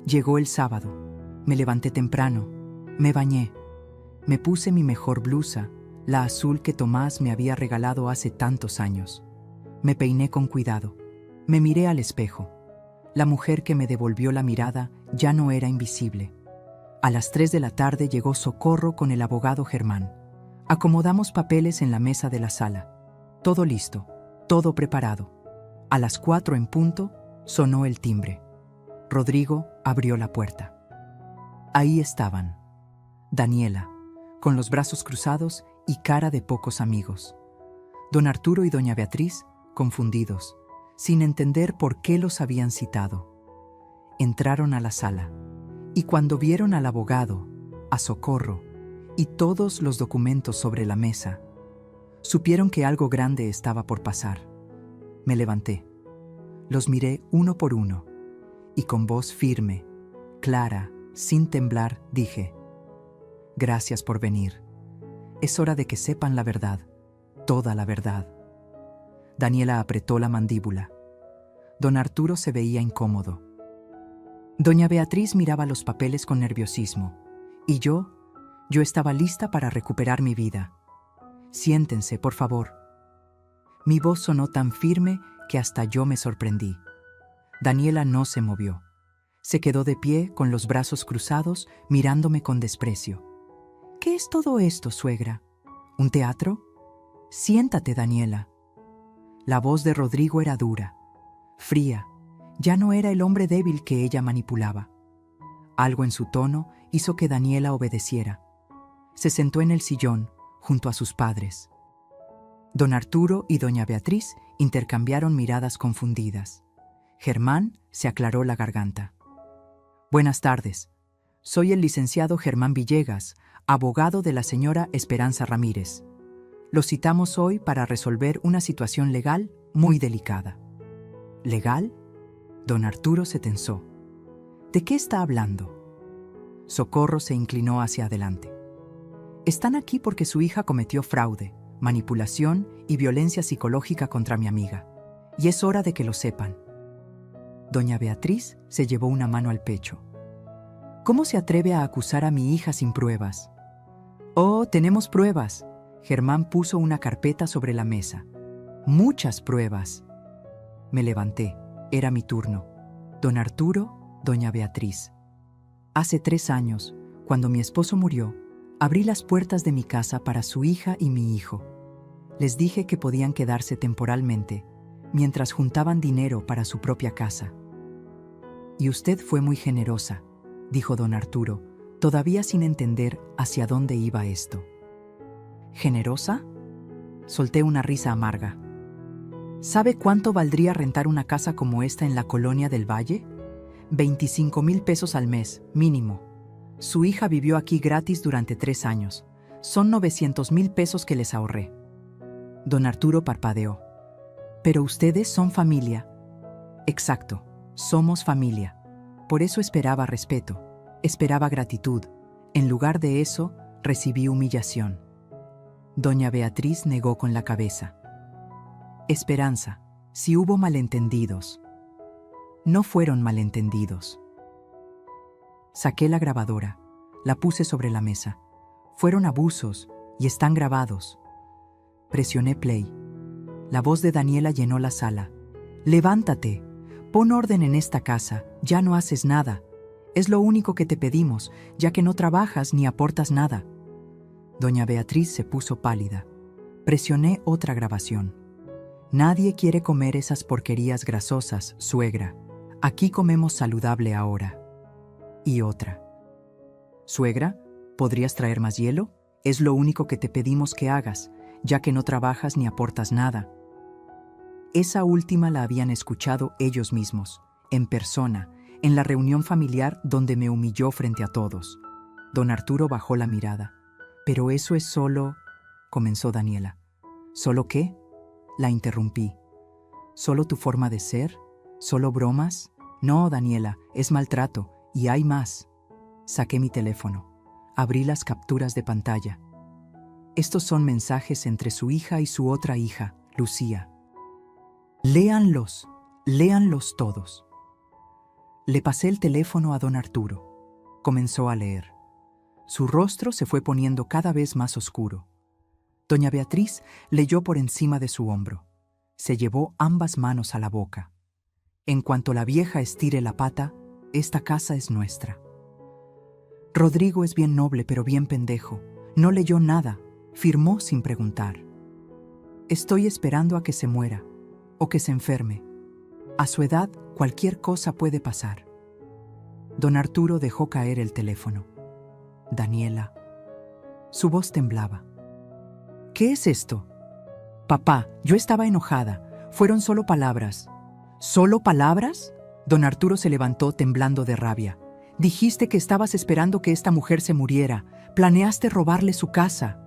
Llegó el sábado. Me levanté temprano. Me bañé. Me puse mi mejor blusa, la azul que Tomás me había regalado hace tantos años. Me peiné con cuidado. Me miré al espejo. La mujer que me devolvió la mirada ya no era invisible. A las 3 de la tarde llegó Socorro con el abogado Germán. Acomodamos papeles en la mesa de la sala. Todo listo, todo preparado. A las 4 en punto, sonó el timbre. Rodrigo abrió la puerta. Ahí estaban. Daniela, con los brazos cruzados y cara de pocos amigos. Don Arturo y doña Beatriz, confundidos, sin entender por qué los habían citado. Entraron a la sala, y cuando vieron al abogado, a Socorro, y todos los documentos sobre la mesa, supieron que algo grande estaba por pasar. Me levanté. Los miré uno por uno, y con voz firme, clara, sin temblar, dije: gracias por venir. Es hora de que sepan la verdad, toda la verdad. Daniela apretó la mandíbula. Don Arturo se veía incómodo. Doña Beatriz miraba los papeles con nerviosismo. Y yo estaba lista para recuperar mi vida. Siéntense, por favor. Mi voz sonó tan firme que hasta yo me sorprendí. Daniela no se movió. Se quedó de pie con los brazos cruzados, mirándome con desprecio. ¿Qué es todo esto, suegra? ¿Un teatro? Siéntate, Daniela. La voz de Rodrigo era dura, fría. Ya no era el hombre débil que ella manipulaba. Algo en su tono hizo que Daniela obedeciera. Se sentó en el sillón, junto a sus padres. Don Arturo y doña Beatriz intercambiaron miradas confundidas. Germán se aclaró la garganta. Buenas tardes. Soy el licenciado Germán Villegas, abogado de la señora Esperanza Ramírez. Lo citamos hoy para resolver una situación legal muy delicada. ¿Legal? Don Arturo se tensó. ¿De qué está hablando? Socorro se inclinó hacia adelante. Están aquí porque su hija cometió fraude, manipulación y violencia psicológica contra mi amiga. Y es hora de que lo sepan. Doña Beatriz se llevó una mano al pecho. ¿Cómo se atreve a acusar a mi hija sin pruebas? Oh, tenemos pruebas. Germán puso una carpeta sobre la mesa. Muchas pruebas. Me levanté. Era mi turno. Don Arturo, doña Beatriz. Hace 3 años, cuando mi esposo murió, abrí las puertas de mi casa para su hija y mi hijo. Les dije que podían quedarse temporalmente, mientras juntaban dinero para su propia casa. Y usted fue muy generosa, dijo don Arturo, todavía sin entender hacia dónde iba esto. ¿Generosa? Solté una risa amarga. ¿Sabe cuánto valdría rentar una casa como esta en la colonia del Valle? 25,000 pesos al mes, mínimo. Su hija vivió aquí gratis durante 3 años. Son 900,000 pesos que les ahorré. Don Arturo parpadeó. Pero ustedes son familia. Exacto, somos familia. Por eso esperaba respeto, esperaba gratitud. En lugar de eso, recibí humillación. Doña Beatriz negó con la cabeza. Esperanza, si hubo malentendidos. No fueron malentendidos. Saqué la grabadora, la puse sobre la mesa. Fueron abusos y están grabados. Presioné play. La voz de Daniela llenó la sala. Levántate, pon orden en esta casa, ya no haces nada. Es lo único que te pedimos, ya que no trabajas ni aportas nada. Doña Beatriz se puso pálida. Presioné otra grabación. Nadie quiere comer esas porquerías grasosas, suegra. Aquí comemos saludable ahora. Y otra. Suegra, ¿podrías traer más hielo? Es lo único que te pedimos que hagas, ya que no trabajas ni aportas nada. Esa última la habían escuchado ellos mismos, en persona, en la reunión familiar donde me humilló frente a todos. Don Arturo bajó la mirada. «Pero eso es solo...» comenzó Daniela. «¿Solo qué?» La interrumpí. ¿Solo tu forma de ser? ¿Solo bromas? No, Daniela, es maltrato, y hay más. Saqué mi teléfono. Abrí las capturas de pantalla. Estos son mensajes entre su hija y su otra hija, Lucía. Léanlos todos. Le pasé el teléfono a don Arturo. Comenzó a leer. Su rostro se fue poniendo cada vez más oscuro. Doña Beatriz leyó por encima de su hombro. Se llevó ambas manos a la boca. En cuanto la vieja estire la pata, esta casa es nuestra. Rodrigo es bien noble, pero bien pendejo. No leyó nada, firmó sin preguntar. Estoy esperando a que se muera, o que se enferme. A su edad, cualquier cosa puede pasar. Don Arturo dejó caer el teléfono. Daniela. Su voz temblaba. ¿Qué es esto? Papá, yo estaba enojada. Fueron solo palabras. ¿Solo palabras? Don Arturo se levantó temblando de rabia. Dijiste que estabas esperando que esta mujer se muriera. Planeaste robarle su casa.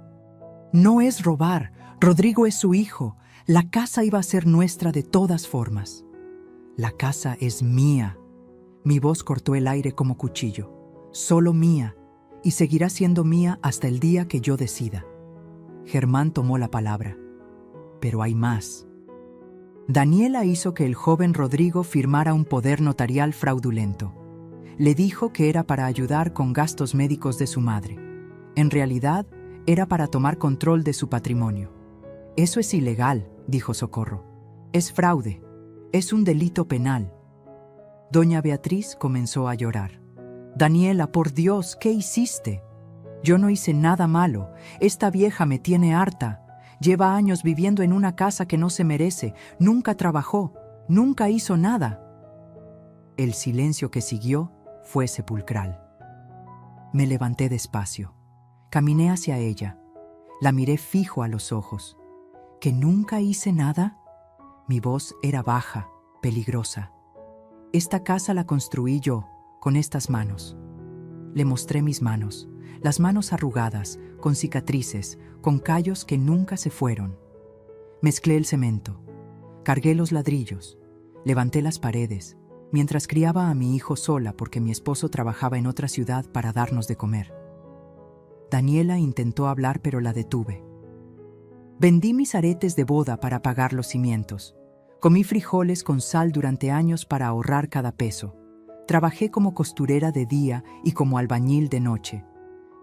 No es robar. Rodrigo es su hijo. La casa iba a ser nuestra de todas formas. La casa es mía. Mi voz cortó el aire como cuchillo. Solo mía. Y seguirá siendo mía hasta el día que yo decida. Germán tomó la palabra. Pero hay más. Daniela hizo que el joven Rodrigo firmara un poder notarial fraudulento. Le dijo que era para ayudar con gastos médicos de su madre. En realidad, era para tomar control de su patrimonio. Eso es ilegal, dijo Socorro. Es fraude. Es un delito penal. Doña Beatriz comenzó a llorar. Daniela, por Dios, ¿qué hiciste? Yo no hice nada malo. Esta vieja me tiene harta. Lleva años viviendo en una casa que no se merece. Nunca trabajó. Nunca hizo nada. El silencio que siguió fue sepulcral. Me levanté despacio. Caminé hacia ella. La miré fijo a los ojos. ¿Que nunca hice nada? Mi voz era baja, peligrosa. Esta casa la construí yo, con estas manos. Le mostré mis manos, las manos arrugadas, con cicatrices, con callos que nunca se fueron. Mezclé el cemento, cargué los ladrillos, levanté las paredes, mientras criaba a mi hijo sola porque mi esposo trabajaba en otra ciudad para darnos de comer. Daniela intentó hablar, pero la detuve. Vendí mis aretes de boda para pagar los cimientos. Comí frijoles con sal durante años para ahorrar cada peso. Trabajé como costurera de día y como albañil de noche.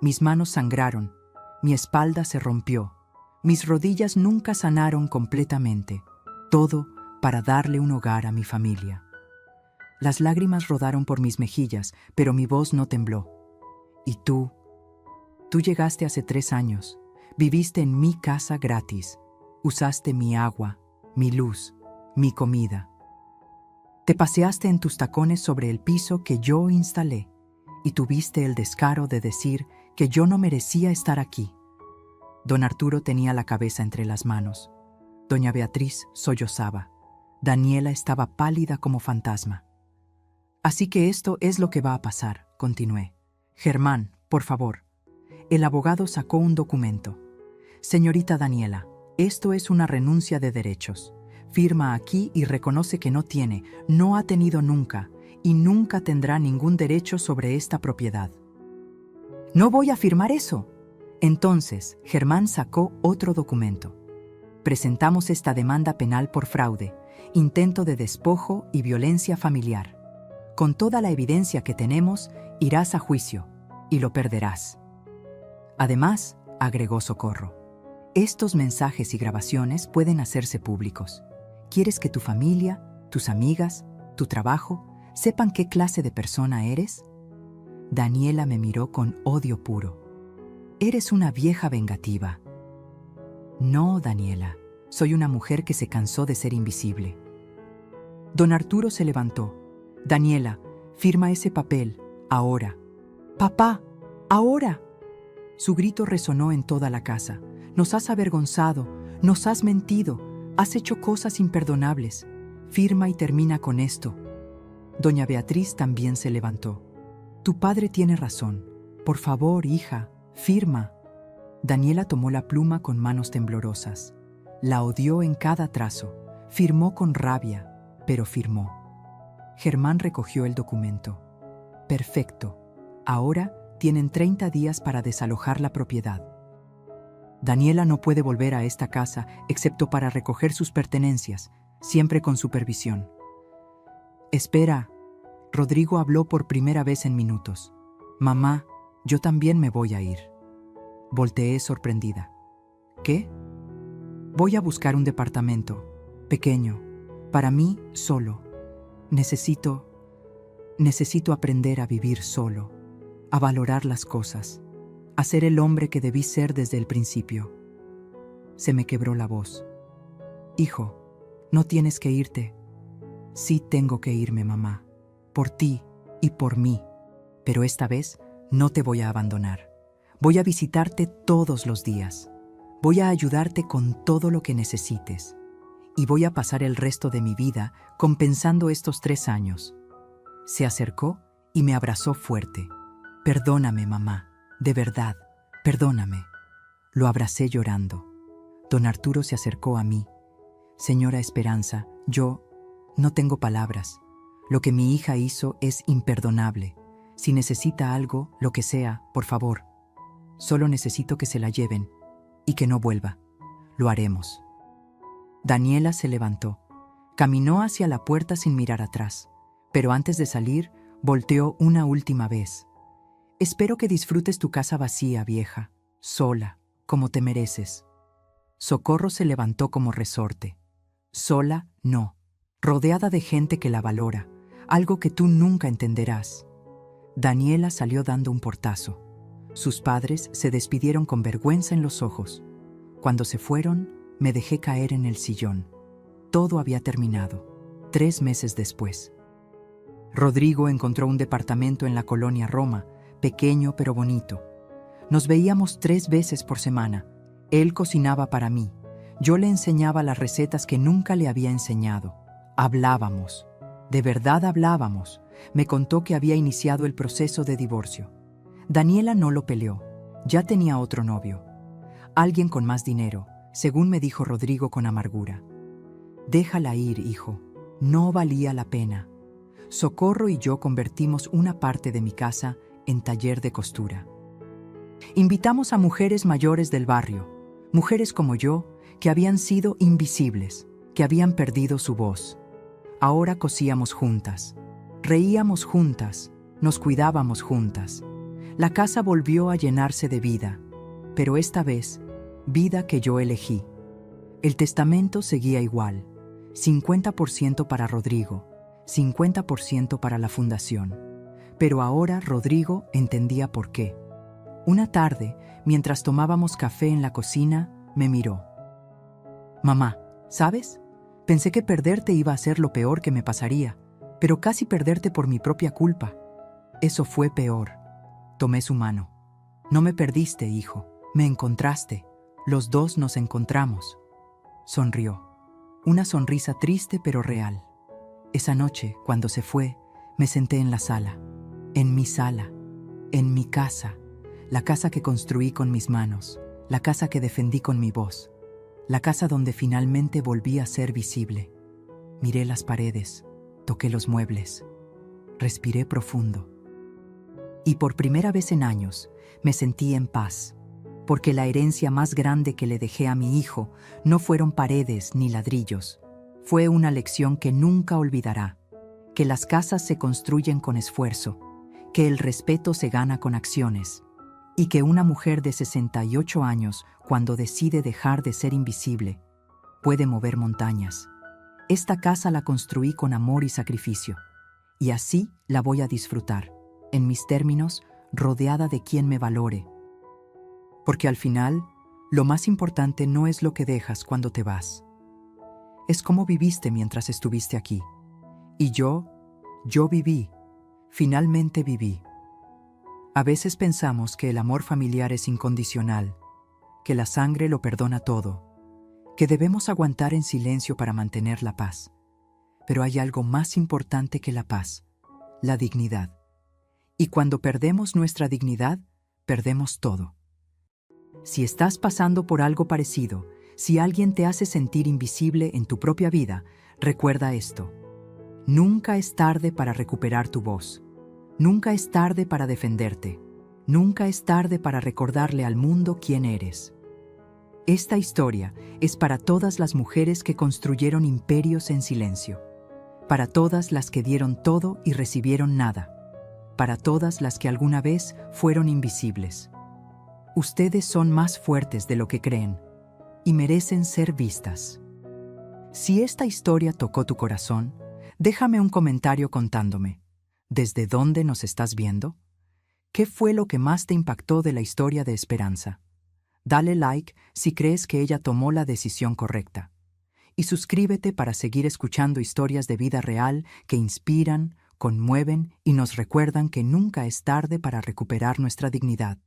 Mis manos sangraron, mi espalda se rompió, mis rodillas nunca sanaron completamente. Todo para darle un hogar a mi familia. Las lágrimas rodaron por mis mejillas, pero mi voz no tembló. ¿Y tú? Tú llegaste hace 3 años. Viviste en mi casa gratis. Usaste mi agua, mi luz, mi comida. Te paseaste en tus tacones sobre el piso que yo instalé y tuviste el descaro de decir que yo no merecía estar aquí. Don Arturo tenía la cabeza entre las manos. Doña Beatriz sollozaba. Daniela estaba pálida como fantasma. Así que esto es lo que va a pasar, continué. Germán, por favor. El abogado sacó un documento. Señorita Daniela, esto es una renuncia de derechos. Firma aquí y reconoce que no ha tenido nunca y nunca tendrá ningún derecho sobre esta propiedad. No voy a firmar eso. Entonces, Germán sacó otro documento. Presentamos esta demanda penal por fraude, intento de despojo y violencia familiar. Con toda la evidencia que tenemos, irás a juicio y lo perderás. Además, agregó Socorro, estos mensajes y grabaciones pueden hacerse públicos. ¿Quieres que tu familia, tus amigas, tu trabajo, sepan qué clase de persona eres? Daniela me miró con odio puro. Eres una vieja vengativa. No, Daniela, soy una mujer que se cansó de ser invisible. Don Arturo se levantó. Daniela, firma ese papel, ahora. ¡Papá! ¡Ahora! Su grito resonó en toda la casa. Nos has avergonzado, nos has mentido, has hecho cosas imperdonables. Firma y termina con esto. Doña Beatriz también se levantó. Tu padre tiene razón. Por favor, hija, firma. Daniela tomó la pluma con manos temblorosas. La odió en cada trazo. Firmó con rabia, pero firmó. Germán recogió el documento. Perfecto. Ahora tienen 30 días para desalojar la propiedad. Daniela no puede volver a esta casa excepto para recoger sus pertenencias, siempre con supervisión. Espera. Rodrigo habló por primera vez en minutos. Mamá, yo también me voy a ir. Volteé sorprendida. ¿Qué? Voy a buscar un departamento, pequeño, para mí solo. Necesito aprender a vivir solo, a valorar las cosas, a ser el hombre que debí ser desde el principio. Se me quebró la voz. Hijo, no tienes que irte. Sí tengo que irme, mamá, por ti y por mí, pero esta vez no te voy a abandonar. Voy a visitarte todos los días. Voy a ayudarte con todo lo que necesites. Y voy a pasar el resto de mi vida compensando estos 3 años. Se acercó y me abrazó fuerte. Perdóname, mamá, de verdad, perdóname. Lo abracé llorando. Don Arturo se acercó a mí. Señora Esperanza, yo no tengo palabras. Lo que mi hija hizo es imperdonable. Si necesita algo, lo que sea, por favor. Solo necesito que se la lleven y que no vuelva. Lo haremos. Daniela se levantó. Caminó hacia la puerta sin mirar atrás, pero antes de salir, volteó una última vez. Espero que disfrutes tu casa vacía, vieja, sola, como te mereces. Socorro se levantó como resorte. Sola, no. Rodeada de gente que la valora, algo que tú nunca entenderás. Daniela salió dando un portazo. Sus padres se despidieron con vergüenza en los ojos. Cuando se fueron, me dejé caer en el sillón. Todo había terminado. 3 meses después. Rodrigo encontró un departamento en la colonia Roma, pequeño pero bonito. Nos veíamos 3 veces por semana. Él cocinaba para mí. Yo le enseñaba las recetas que nunca le había enseñado. Hablábamos. De verdad hablábamos. Me contó que había iniciado el proceso de divorcio. Daniela no lo peleó. Ya tenía otro novio. Alguien con más dinero, según me dijo Rodrigo con amargura. Déjala ir, hijo. No valía la pena. Socorro y yo convertimos una parte de mi casa en taller de costura. Invitamos a mujeres mayores del barrio, mujeres como yo, que habían sido invisibles, que habían perdido su voz. Ahora cosíamos juntas, reíamos juntas, nos cuidábamos juntas. La casa volvió a llenarse de vida, pero esta vez, vida que yo elegí. El testamento seguía igual, 50% para Rodrigo, 50% para la fundación. Pero ahora Rodrigo entendía por qué. Una tarde, mientras tomábamos café en la cocina, me miró. Mamá, ¿sabes? Pensé que perderte iba a ser lo peor que me pasaría, pero casi perderte por mi propia culpa. Eso fue peor. Tomé su mano. No me perdiste, hijo. Me encontraste. Los dos nos encontramos. Sonrió. Una sonrisa triste pero real. Esa noche, cuando se fue, me senté en la sala. En mi sala. En mi casa. La casa que construí con mis manos. La casa que defendí con mi voz. La casa donde finalmente volví a ser visible. Miré las paredes. Toqué los muebles. Respiré profundo. Y por primera vez en años, me sentí en paz. Porque la herencia más grande que le dejé a mi hijo no fueron paredes ni ladrillos. Fue una lección que nunca olvidará. Que las casas se construyen con esfuerzo. Que el respeto se gana con acciones. Y que una mujer de 68 años, cuando decide dejar de ser invisible, puede mover montañas. Esta casa la construí con amor y sacrificio. Y así la voy a disfrutar, en mis términos, rodeada de quien me valore. Porque al final, lo más importante no es lo que dejas cuando te vas. Es cómo viviste mientras estuviste aquí. Y yo viví, finalmente viví. A veces pensamos que el amor familiar es incondicional, que la sangre lo perdona todo, que debemos aguantar en silencio para mantener la paz. Pero hay algo más importante que la paz, la dignidad. Y cuando perdemos nuestra dignidad, perdemos todo. Si estás pasando por algo parecido, si alguien te hace sentir invisible en tu propia vida, recuerda esto. Nunca es tarde para recuperar tu voz. Nunca es tarde para defenderte. Nunca es tarde para recordarle al mundo quién eres. Esta historia es para todas las mujeres que construyeron imperios en silencio. Para todas las que dieron todo y recibieron nada. Para todas las que alguna vez fueron invisibles. Ustedes son más fuertes de lo que creen y merecen ser vistas. Si esta historia tocó tu corazón, déjame un comentario contándome. ¿Desde dónde nos estás viendo? ¿Qué fue lo que más te impactó de la historia de Esperanza? Dale like si crees que ella tomó la decisión correcta. Y suscríbete para seguir escuchando historias de vida real que inspiran, conmueven y nos recuerdan que nunca es tarde para recuperar nuestra dignidad.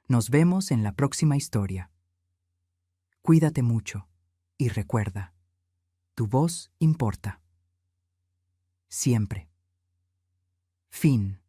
Nos vemos en la próxima historia. Cuídate mucho y recuerda, tu voz importa. Siempre. Fin.